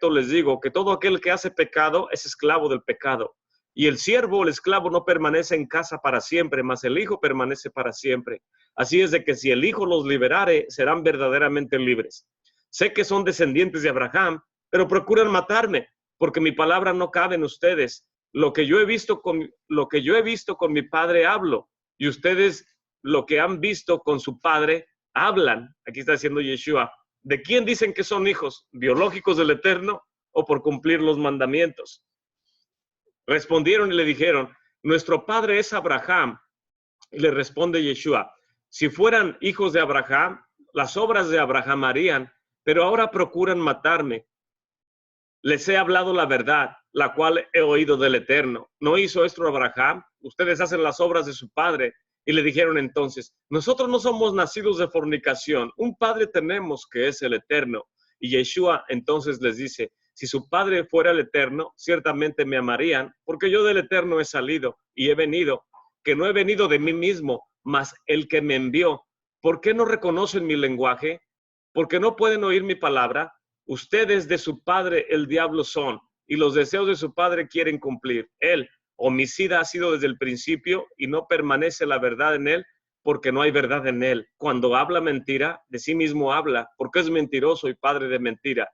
les digo que todo aquel que hace pecado es esclavo del pecado. Y el siervo o el esclavo no permanece en casa para siempre, mas el Hijo permanece para siempre. Así es de que si el Hijo los liberare, serán verdaderamente libres. Sé que son descendientes de Abraham, pero procuran matarme, porque mi palabra no cabe en ustedes. Lo que yo he visto con mi padre hablo, y ustedes lo que han visto con su padre hablan. Aquí está diciendo Yeshua. ¿De quién dicen que son hijos? ¿Biológicos del Eterno o por cumplir los mandamientos? Respondieron y le dijeron, nuestro padre es Abraham. Y le responde Yeshua, si fueran hijos de Abraham, las obras de Abraham harían, pero ahora procuran matarme. Les he hablado la verdad, la cual he oído del Eterno. ¿No hizo esto Abraham? Ustedes hacen las obras de su padre. Y le dijeron entonces, nosotros no somos nacidos de fornicación, un padre tenemos que es el Eterno. Y Yeshua entonces les dice, si su padre fuera el Eterno, ciertamente me amarían, porque yo del Eterno he salido y he venido, que no he venido de mí mismo, mas el que me envió. ¿Por qué no reconocen mi lenguaje? ¿Por qué no pueden oír mi palabra? Ustedes de su padre el diablo son, y los deseos de su padre quieren cumplir. Él, homicida, ha sido desde el principio y no permanece la verdad en él porque no hay verdad en él. Cuando habla mentira, de sí mismo habla, porque es mentiroso y padre de mentira.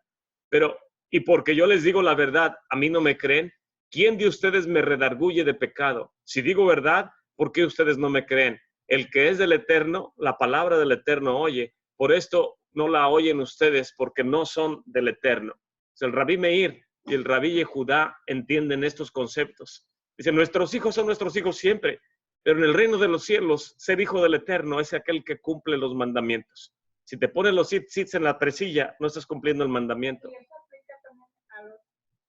Y porque yo les digo la verdad, ¿a mí no me creen? ¿Quién de ustedes me redarguye de pecado? Si digo verdad, ¿por qué ustedes no me creen? El que es del Eterno, la palabra del Eterno oye. Por esto no la oyen ustedes, porque no son del Eterno. El Rabí Meir y el Rabí Yehudá entienden estos conceptos. Dice, nuestros hijos son nuestros hijos siempre, pero en el reino de los cielos, ser hijo del Eterno es aquel que cumple los mandamientos. Si te pones los sits en la presilla, no estás cumpliendo el mandamiento. ¿Y eso aplica también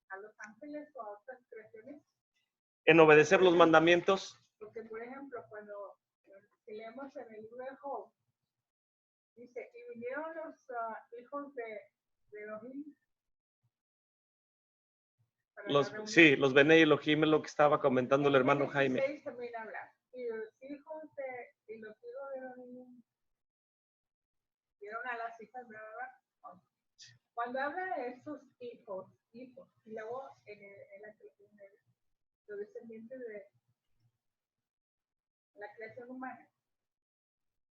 a los ángeles o a otras creaciones? En obedecer los mandamientos. Porque, por ejemplo, cuando si leemos en el libro de Job, dice, y vinieron los hijos de Elohim. Sí, los Benei Elohim es lo que estaba comentando el hermano Jaime. También habla. Y los hijos de Elohim vieron a las hijas, ¿verdad? Cuando habla de esos hijos, y luego en la creación de los descendientes de la creación humana,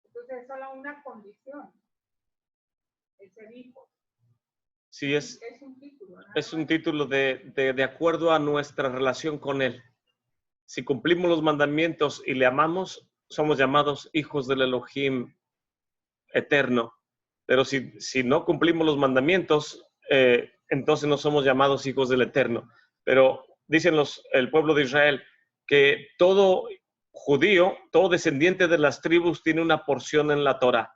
entonces es solo una condición, el ser hijo. Sí, es un título. Es un título de acuerdo a nuestra relación con Él. Si cumplimos los mandamientos y le amamos, somos llamados hijos del Elohim eterno. Pero si no cumplimos los mandamientos, entonces no somos llamados hijos del Eterno. Pero dicen el pueblo de Israel que todo judío, todo descendiente de las tribus tiene una porción en la Torah,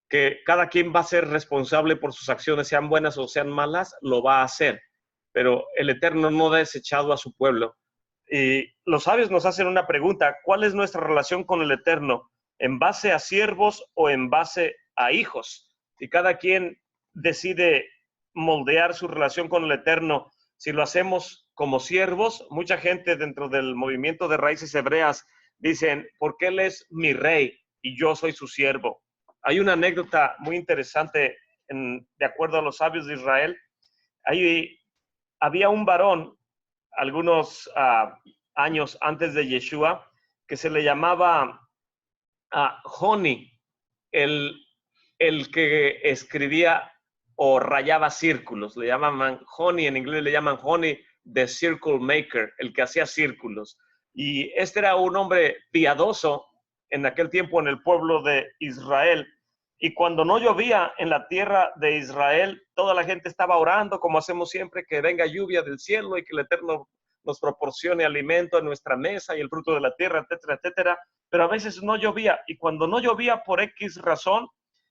que cada quien va a ser responsable por sus acciones, sean buenas o sean malas, lo va a hacer. Pero el Eterno no ha desechado a su pueblo. Y los sabios nos hacen una pregunta: ¿cuál es nuestra relación con el Eterno? ¿En base a siervos o en base a hijos? Si cada quien decide moldear su relación con el Eterno, si lo hacemos como siervos, mucha gente dentro del movimiento de raíces hebreas dicen, porque Él es mi rey y yo soy su siervo. Hay una anécdota muy interesante de acuerdo a los sabios de Israel. Había un varón, algunos años antes de Yeshua, que se le llamaba Honi, el que escribía o rayaba círculos. Le llamaban Honi, en inglés le llaman Honi the Circle Maker, el que hacía círculos. Y este era un hombre piadoso en aquel tiempo en el pueblo de Israel. Y cuando no llovía en la tierra de Israel, toda la gente estaba orando, como hacemos siempre, que venga lluvia del cielo y que el Eterno nos proporcione alimento a nuestra mesa y el fruto de la tierra, etcétera, etcétera. Pero a veces no llovía. Y cuando no llovía por X razón,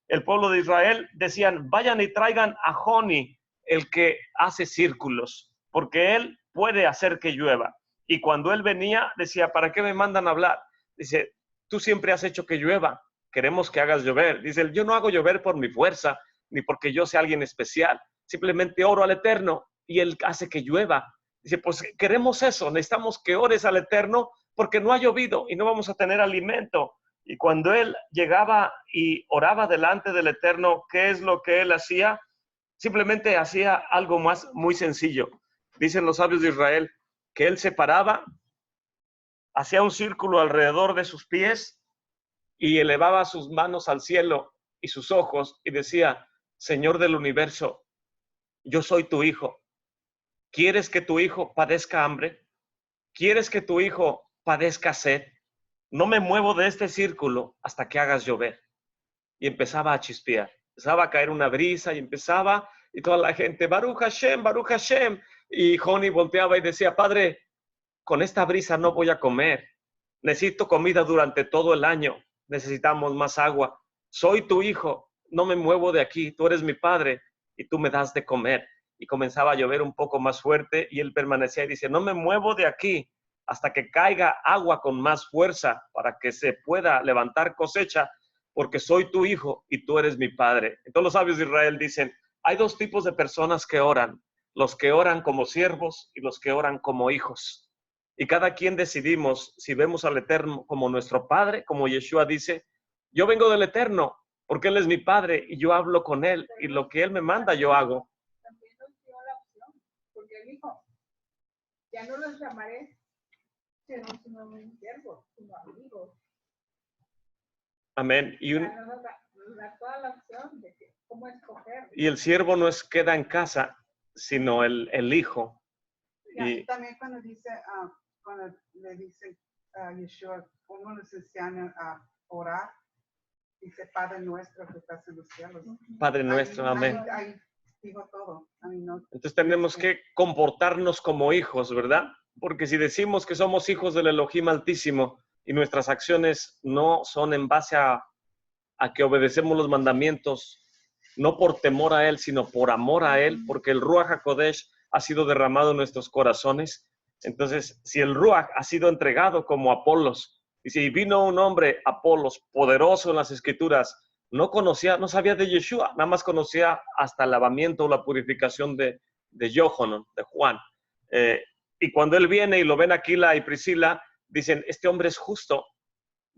el pueblo de Israel decían, vayan y traigan a Honi, el que hace círculos, porque él puede hacer que llueva. Y cuando él venía, decía, ¿para qué me mandan a hablar? Dice, tú siempre has hecho que llueva, queremos que hagas llover. Dice, yo no hago llover por mi fuerza, ni porque yo sea alguien especial, simplemente oro al Eterno y Él hace que llueva. Dice, pues queremos eso, necesitamos que ores al Eterno porque no ha llovido y no vamos a tener alimento. Y cuando él llegaba y oraba delante del Eterno, ¿qué es lo que él hacía? Simplemente hacía algo más muy sencillo. Dicen los sabios de Israel que él se paraba, hacía un círculo alrededor de sus pies y elevaba sus manos al cielo y sus ojos y decía, Señor del universo, yo soy tu hijo. ¿Quieres que tu hijo padezca hambre? ¿Quieres que tu hijo padezca sed? No me muevo de este círculo hasta que hagas llover. Y empezaba a chispear, empezaba a caer una brisa y toda la gente, Baruch Hashem, Baruch Hashem. Y Honi volteaba y decía, Padre, con esta brisa no voy a comer. Necesito comida durante todo el año. Necesitamos más agua. Soy tu hijo, no me muevo de aquí. Tú eres mi padre y tú me das de comer. Y comenzaba a llover un poco más fuerte y él permanecía y dice, no me muevo de aquí hasta que caiga agua con más fuerza para que se pueda levantar cosecha, porque soy tu hijo y tú eres mi padre. Entonces los sabios de Israel dicen, hay dos tipos de personas que oran, los que oran como siervos y los que oran como hijos. Y cada quien decidimos si vemos al Eterno como nuestro Padre, como Yeshua dice, yo vengo del Eterno porque Él es mi Padre y yo hablo con Él y lo que Él me manda yo hago. También nos dio la opción, porque Él dijo, Ya no los llamaré siervos, sino amigos. Amén. Ya nos da toda la opción de cómo escoger. Y el siervo no es queda en casa, sino el hijo. Y también cuando dice, cuando le dice a Yeshua, cómo nos enseñan a orar, dice Padre nuestro que estás en los cielos. Padre nuestro, amén. Ahí digo todo. Entonces tenemos que comportarnos como hijos, ¿verdad? Porque si decimos que somos hijos del Elohim Altísimo y nuestras acciones no son en base a que obedecemos los mandamientos, no por temor a Él, sino por amor a Él, porque el Ruach HaKodesh ha sido derramado en nuestros corazones. Entonces, si el Ruach ha sido entregado como Apolos, y si vino un hombre, Apolos, poderoso en las Escrituras, no sabía de Yeshua, nada más conocía hasta el lavamiento o la purificación de Yohanan, de Juan. Y cuando él viene y lo ven Aquila y Priscila, dicen, este hombre es justo.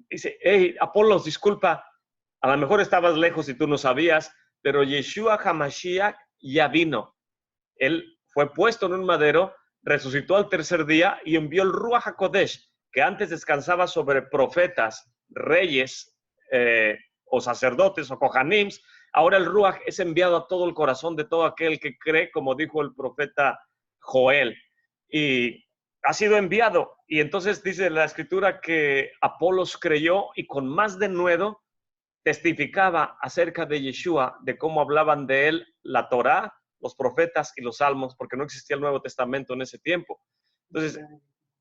Dice, hey, Apolos, disculpa, a lo mejor estabas lejos y tú no sabías, pero Yeshua HaMashiach ya vino. Él fue puesto en un madero, resucitó al tercer día y envió el Ruach HaKodesh, que antes descansaba sobre profetas, reyes, o sacerdotes o kohanims. Ahora el Ruach es enviado a todo el corazón de todo aquel que cree, como dijo el profeta Joel. Y ha sido enviado. Y entonces dice la Escritura que Apolos creyó y con más denuedo testificaba acerca de Yeshua, de cómo hablaban de él la Torá, los profetas y los salmos, porque no existía el Nuevo Testamento en ese tiempo. Entonces,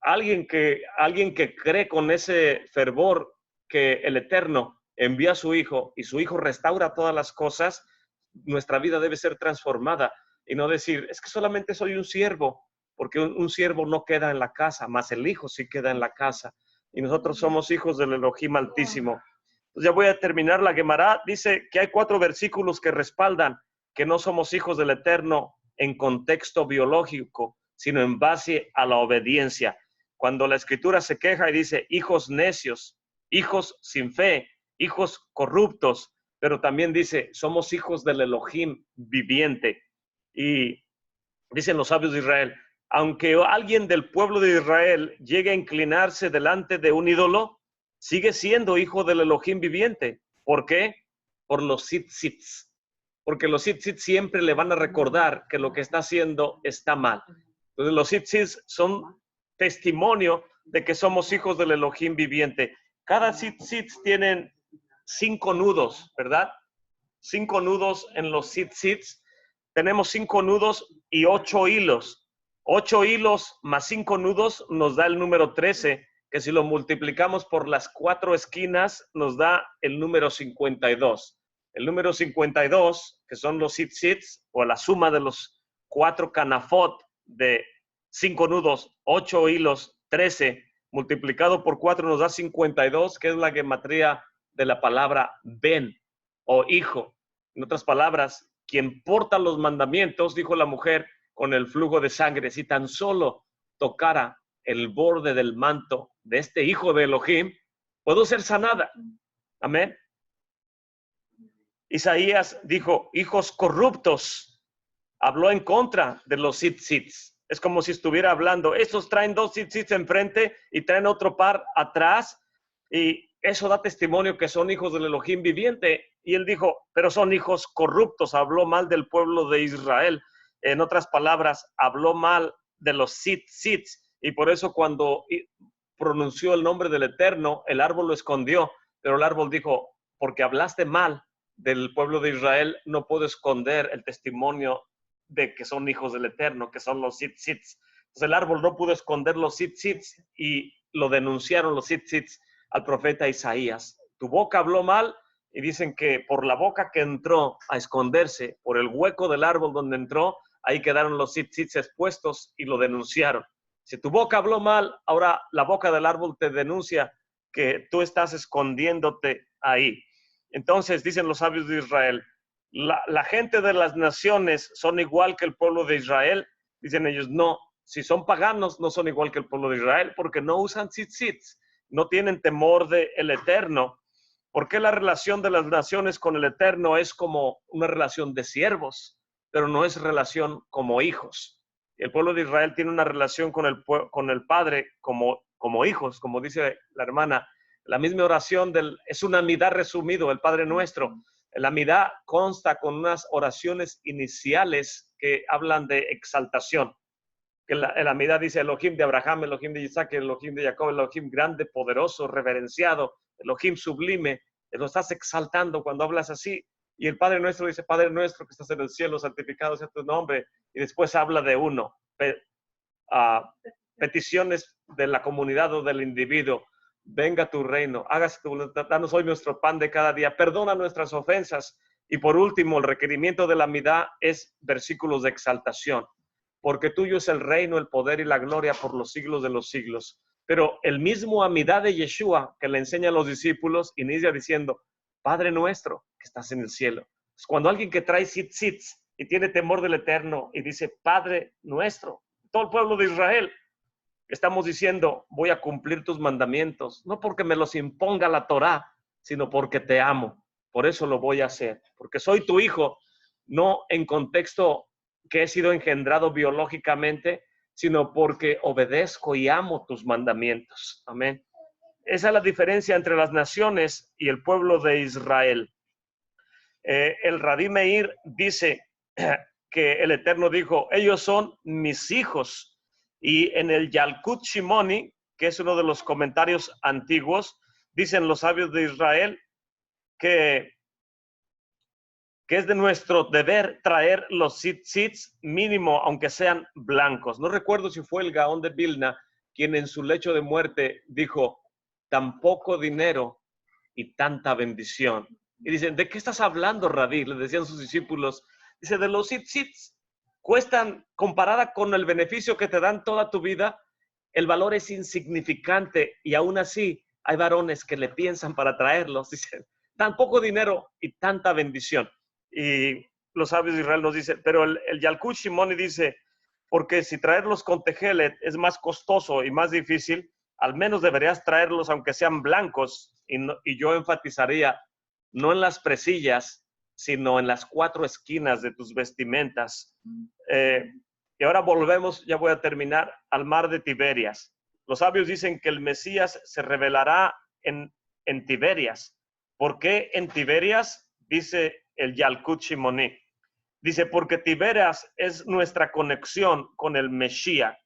alguien que cree con ese fervor que el Eterno envía a su Hijo y su Hijo restaura todas las cosas, nuestra vida debe ser transformada y no decir, es que solamente soy un siervo, porque un siervo no queda en la casa, más el Hijo sí queda en la casa. Y nosotros somos hijos del Elohim Altísimo. Entonces ya voy a terminar la Gemara. Dice que hay 4 versículos que respaldan que no somos hijos del Eterno en contexto biológico, sino en base a la obediencia. Cuando la Escritura se queja y dice hijos necios, hijos sin fe, hijos corruptos, pero también dice somos hijos del Elohim viviente. Y dicen los sabios de Israel, aunque alguien del pueblo de Israel llegue a inclinarse delante de un ídolo, sigue siendo hijo del Elohim viviente. ¿Por qué? Por los tzitzits. Porque los tzitzits siempre le van a recordar que lo que está haciendo está mal. Entonces los tzitzits son testimonio de que somos hijos del Elohim viviente. Cada tzitzit tienen 5 nudos, ¿verdad? 5 nudos en los tzitzits. Tenemos 5 nudos y 8 hilos. 8 hilos más 5 nudos nos da el número 13, que si lo multiplicamos por las 4 esquinas nos da el número 52. El número 52, que son los tzitzits, o la suma de los 4 canafot de 5 nudos, 8 hilos, 13, multiplicado por 4 nos da 52, que es la gematría de la palabra ben, o hijo. En otras palabras, quien porta los mandamientos, dijo la mujer, con el flujo de sangre, si tan solo tocara el borde del manto de este hijo de Elohim, puedo ser sanada. Amén. Isaías dijo, hijos corruptos, habló en contra de los tzitzits. Es como si estuviera hablando, estos traen 2 tzitzits enfrente y traen otro par atrás, y eso da testimonio que son hijos del Elohim viviente. Y él dijo, pero son hijos corruptos, habló mal del pueblo de Israel. En otras palabras, habló mal de los tzitzits, y por eso cuando pronunció el nombre del Eterno, el árbol lo escondió, pero el árbol dijo, porque hablaste mal del pueblo de Israel, no puedo esconder el testimonio de que son hijos del Eterno, que son los tzitzits. Entonces el árbol no pudo esconder los tzitzits y lo denunciaron los tzitzits al profeta Isaías. Tu boca habló mal, y dicen que por la boca que entró a esconderse, por el hueco del árbol donde entró, ahí quedaron los tzitzits expuestos y lo denunciaron. Si tu boca habló mal, ahora la boca del árbol te denuncia que tú estás escondiéndote ahí. Entonces, dicen los sabios de Israel, la gente de las naciones son igual que el pueblo de Israel. Dicen ellos, no, si son paganos, no son igual que el pueblo de Israel, porque no usan tzitzits, no tienen temor del Eterno. ¿Por qué la relación de las naciones con el Eterno es como una relación de siervos, pero no es relación como hijos? El pueblo de Israel tiene una relación con el Padre como hijos, como dice la hermana. La misma oración es una amidad resumido, el Padre Nuestro. La amidad consta con unas oraciones iniciales que hablan de exaltación. Que la amidad dice Elohim de Abraham, Elohim de Isaac, Elohim de Jacob, Elohim grande, poderoso, reverenciado, Elohim sublime. Lo estás exaltando cuando hablas así. Y el Padre Nuestro dice, Padre Nuestro que estás en el cielo, santificado sea tu nombre. Y después habla de uno. Peticiones de la comunidad o del individuo. Venga tu reino, hágase tu voluntad, danos hoy nuestro pan de cada día, perdona nuestras ofensas. Y por último, el requerimiento de la amidad es versículos de exaltación. Porque tuyo es el reino, el poder y la gloria por los siglos de los siglos. Pero el mismo amidad de Yeshua que le enseña a los discípulos inicia diciendo, Padre nuestro que estás en el cielo. Es cuando alguien que trae tzitzits y tiene temor del Eterno y dice, Padre nuestro, todo el pueblo de Israel, estamos diciendo, voy a cumplir tus mandamientos, no porque me los imponga la Torá, sino porque te amo. Por eso lo voy a hacer, porque soy tu hijo, no en contexto que he sido engendrado biológicamente, sino porque obedezco y amo tus mandamientos. Amén. Esa es la diferencia entre las naciones y el pueblo de Israel. El Rabí Meir dice que el Eterno dijo, ellos son mis hijos. Y en el Yalkut Shimoni, que es uno de los comentarios antiguos, dicen los sabios de Israel que es de nuestro deber traer los tzitzits mínimo, aunque sean blancos. No recuerdo si fue el Gaón de Vilna quien en su lecho de muerte dijo, tan poco dinero y tanta bendición. Y dicen, ¿de qué estás hablando, Rabí? Le decían sus discípulos. Dice, de los tzitzits. Cuestan, comparada con el beneficio que te dan toda tu vida, el valor es insignificante y aún así hay varones que le piensan para traerlos. Dicen, tan poco dinero y tanta bendición. Y los sabios de Israel nos dicen, pero el Yalkut Shimoni dice, porque si traerlos con tejelet es más costoso y más difícil, al menos deberías traerlos aunque sean blancos. Y yo enfatizaría, no en las presillas, sino en las 4 esquinas de tus vestimentas. Y ahora volvemos, ya voy a terminar, al mar de Tiberias. Los sabios dicen que el Mesías se revelará en Tiberias. ¿Por qué en Tiberias? Dice el Yalkut Shimoni. Dice, porque Tiberias es nuestra conexión con el Mesías.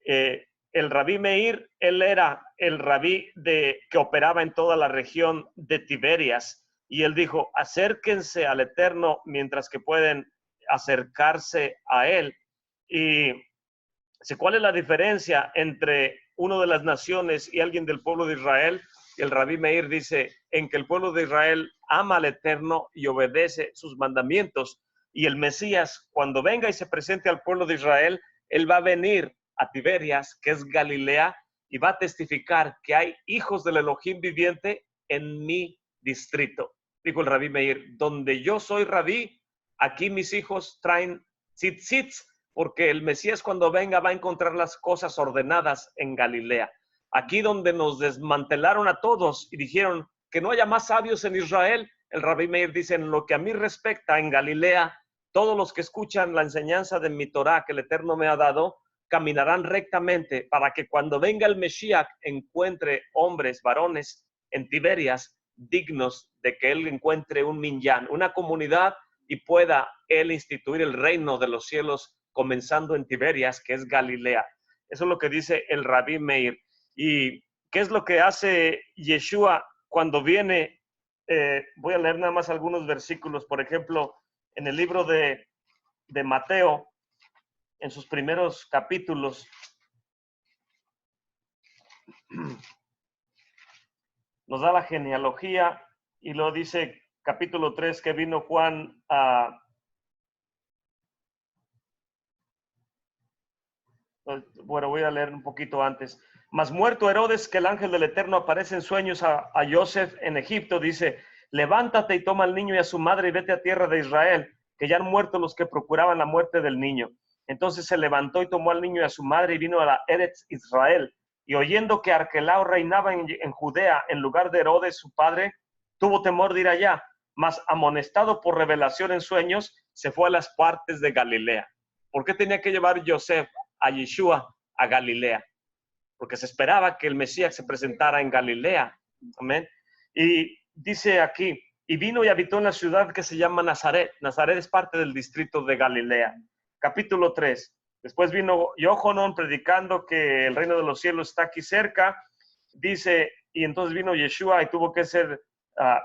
El Rabí Meir, él era el rabí que operaba en toda la región de Tiberias. Y él dijo, acérquense al Eterno mientras que pueden acercarse a él. Y ¿cuál es la diferencia entre uno de las naciones y alguien del pueblo de Israel? El Rabí Meir dice, en que el pueblo de Israel ama al Eterno y obedece sus mandamientos. Y el Mesías, cuando venga y se presente al pueblo de Israel, él va a venir a Tiberias, que es Galilea, y va a testificar que hay hijos del Elohim viviente en mi distrito. Dijo el Rabí Meir, donde yo soy rabí, aquí mis hijos traen tzitzits, porque el Mesías cuando venga va a encontrar las cosas ordenadas en Galilea. Aquí donde nos desmantelaron a todos y dijeron que no haya más sabios en Israel, el Rabí Meir dice, en lo que a mí respecta, en Galilea, todos los que escuchan la enseñanza de mi Torah que el Eterno me ha dado, caminarán rectamente para que cuando venga el Mesías encuentre hombres, varones en Tiberias dignos de que él encuentre un minyan, una comunidad y pueda él instituir el reino de los cielos comenzando en Tiberias, que es Galilea. Eso es lo que dice el Rabí Meir. ¿Y qué es lo que hace Yeshua cuando viene? Voy a leer nada más algunos versículos. Por ejemplo, en el libro de Mateo, en sus primeros capítulos, nos da la genealogía y lo dice capítulo 3 que vino Juan a... Bueno, voy a leer un poquito antes. Mas muerto Herodes, que el ángel del Eterno aparece en sueños a Joseph en Egipto, dice, levántate y toma al niño y a su madre y vete a tierra de Israel, que ya han muerto los que procuraban la muerte del niño. Entonces se levantó y tomó al niño y a su madre y vino a la Eretz Israel. Y oyendo que Arquelao reinaba en Judea en lugar de Herodes su padre, tuvo temor de ir allá, mas amonestado por revelación en sueños, se fue a las partes de Galilea. ¿Por qué tenía que llevar Yosef a Yeshua a Galilea? Porque se esperaba que el Mesías se presentara en Galilea. Amén. Y dice aquí, y vino y habitó en la ciudad que se llama Nazaret. Nazaret es parte del distrito de Galilea. Capítulo 3. Después vino Yohanan predicando que el reino de los cielos está aquí cerca. Dice, y entonces vino Yeshua y tuvo que ser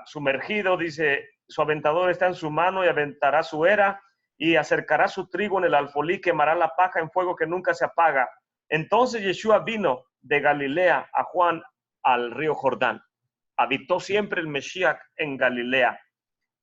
sumergido. Dice, su aventador está en su mano y aventará su era y acercará su trigo en el alfolí, quemará la paja en fuego que nunca se apaga. Entonces Yeshua vino de Galilea a Juan al río Jordán. Habitó siempre el Mesías en Galilea.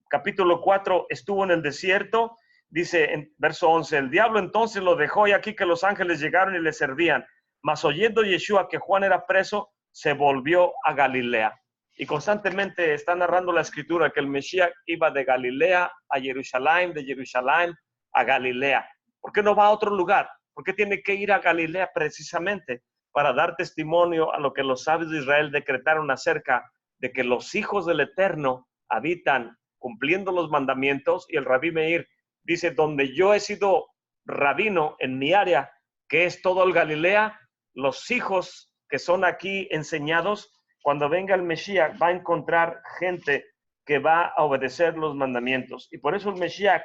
Capítulo 4, estuvo en el desierto. Dice en verso 11, el diablo entonces lo dejó y aquí que los ángeles llegaron y le servían. Mas oyendo Yeshua que Juan era preso, se volvió a Galilea. Y constantemente está narrando la escritura que el Mesías iba de Galilea a Jerusalén, de Jerusalén a Galilea. ¿Por qué no va a otro lugar? ¿Por qué tiene que ir a Galilea precisamente? Para dar testimonio a lo que los sabios de Israel decretaron acerca de que los hijos del Eterno habitan cumpliendo los mandamientos. Y el Rabí Meir dice, donde yo he sido rabino en mi área, que es todo el Galilea, los hijos que son aquí enseñados, cuando venga el Mesías va a encontrar gente que va a obedecer los mandamientos. Y por eso el Mesías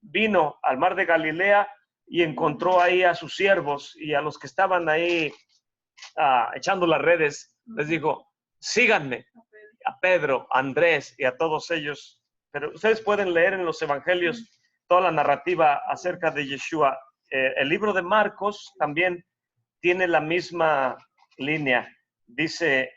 vino al mar de Galilea y encontró ahí a sus siervos y a los que estaban ahí echando las redes. Les dijo, síganme, a Pedro, a Andrés y a todos ellos. Pero ustedes pueden leer en los evangelios toda la narrativa acerca de Yeshua. El libro de Marcos también tiene la misma línea. Dice,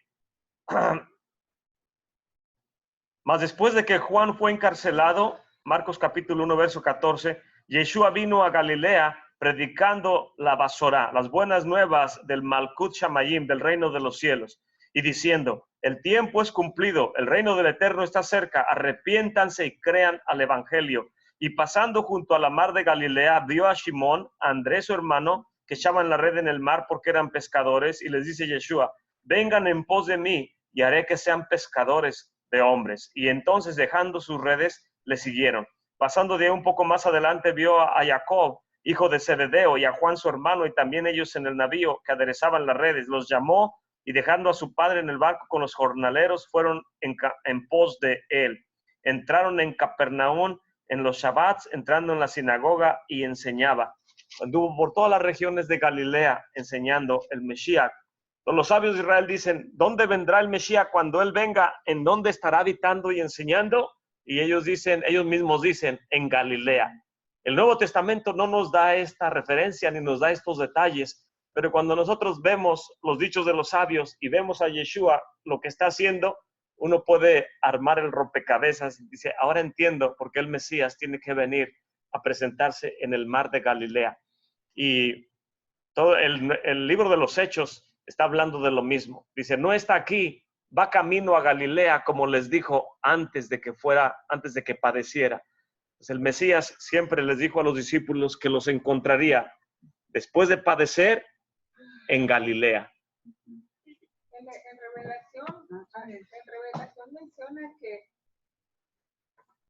mas después de que Juan fue encarcelado, Marcos capítulo 1, verso 14, Yeshua vino a Galilea predicando la Basorá, las buenas nuevas del Malkut Shamayim, del reino de los cielos, y diciendo, el tiempo es cumplido, el reino del Eterno está cerca, arrepiéntanse y crean al evangelio. Y pasando junto a la mar de Galilea, vio a Shimón, a Andrés su hermano, que echaban la red en el mar porque eran pescadores, y les dice Yeshua, vengan en pos de mí, y haré que sean pescadores de hombres. Y entonces, dejando sus redes, le siguieron. Pasando de ahí un poco más adelante, vio a Jacob, hijo de Zebedeo, y a Juan su hermano, y también ellos en el navío que aderezaban las redes. Los llamó, y dejando a su padre en el barco con los jornaleros, fueron en pos de él. Entraron en Capernaum en los Shabbats, entrando en la sinagoga, y enseñaba. Anduvo por todas las regiones de Galilea enseñando el Mesías. Los sabios de Israel dicen, ¿dónde vendrá el Mesías cuando él venga? ¿En dónde estará habitando y enseñando? Y ellos mismos dicen, en Galilea. El Nuevo Testamento no nos da esta referencia ni nos da estos detalles, pero cuando nosotros vemos los dichos de los sabios y vemos a Yeshua lo que está haciendo, uno puede armar el rompecabezas. Dice, ahora entiendo por qué el Mesías tiene que venir a presentarse en el mar de Galilea. Y todo el libro de los Hechos está hablando de lo mismo. Dice, no está aquí, va camino a Galilea, como les dijo antes de que padeciera. Pues el Mesías siempre les dijo a los discípulos que los encontraría después de padecer en Galilea. En Revelación menciona que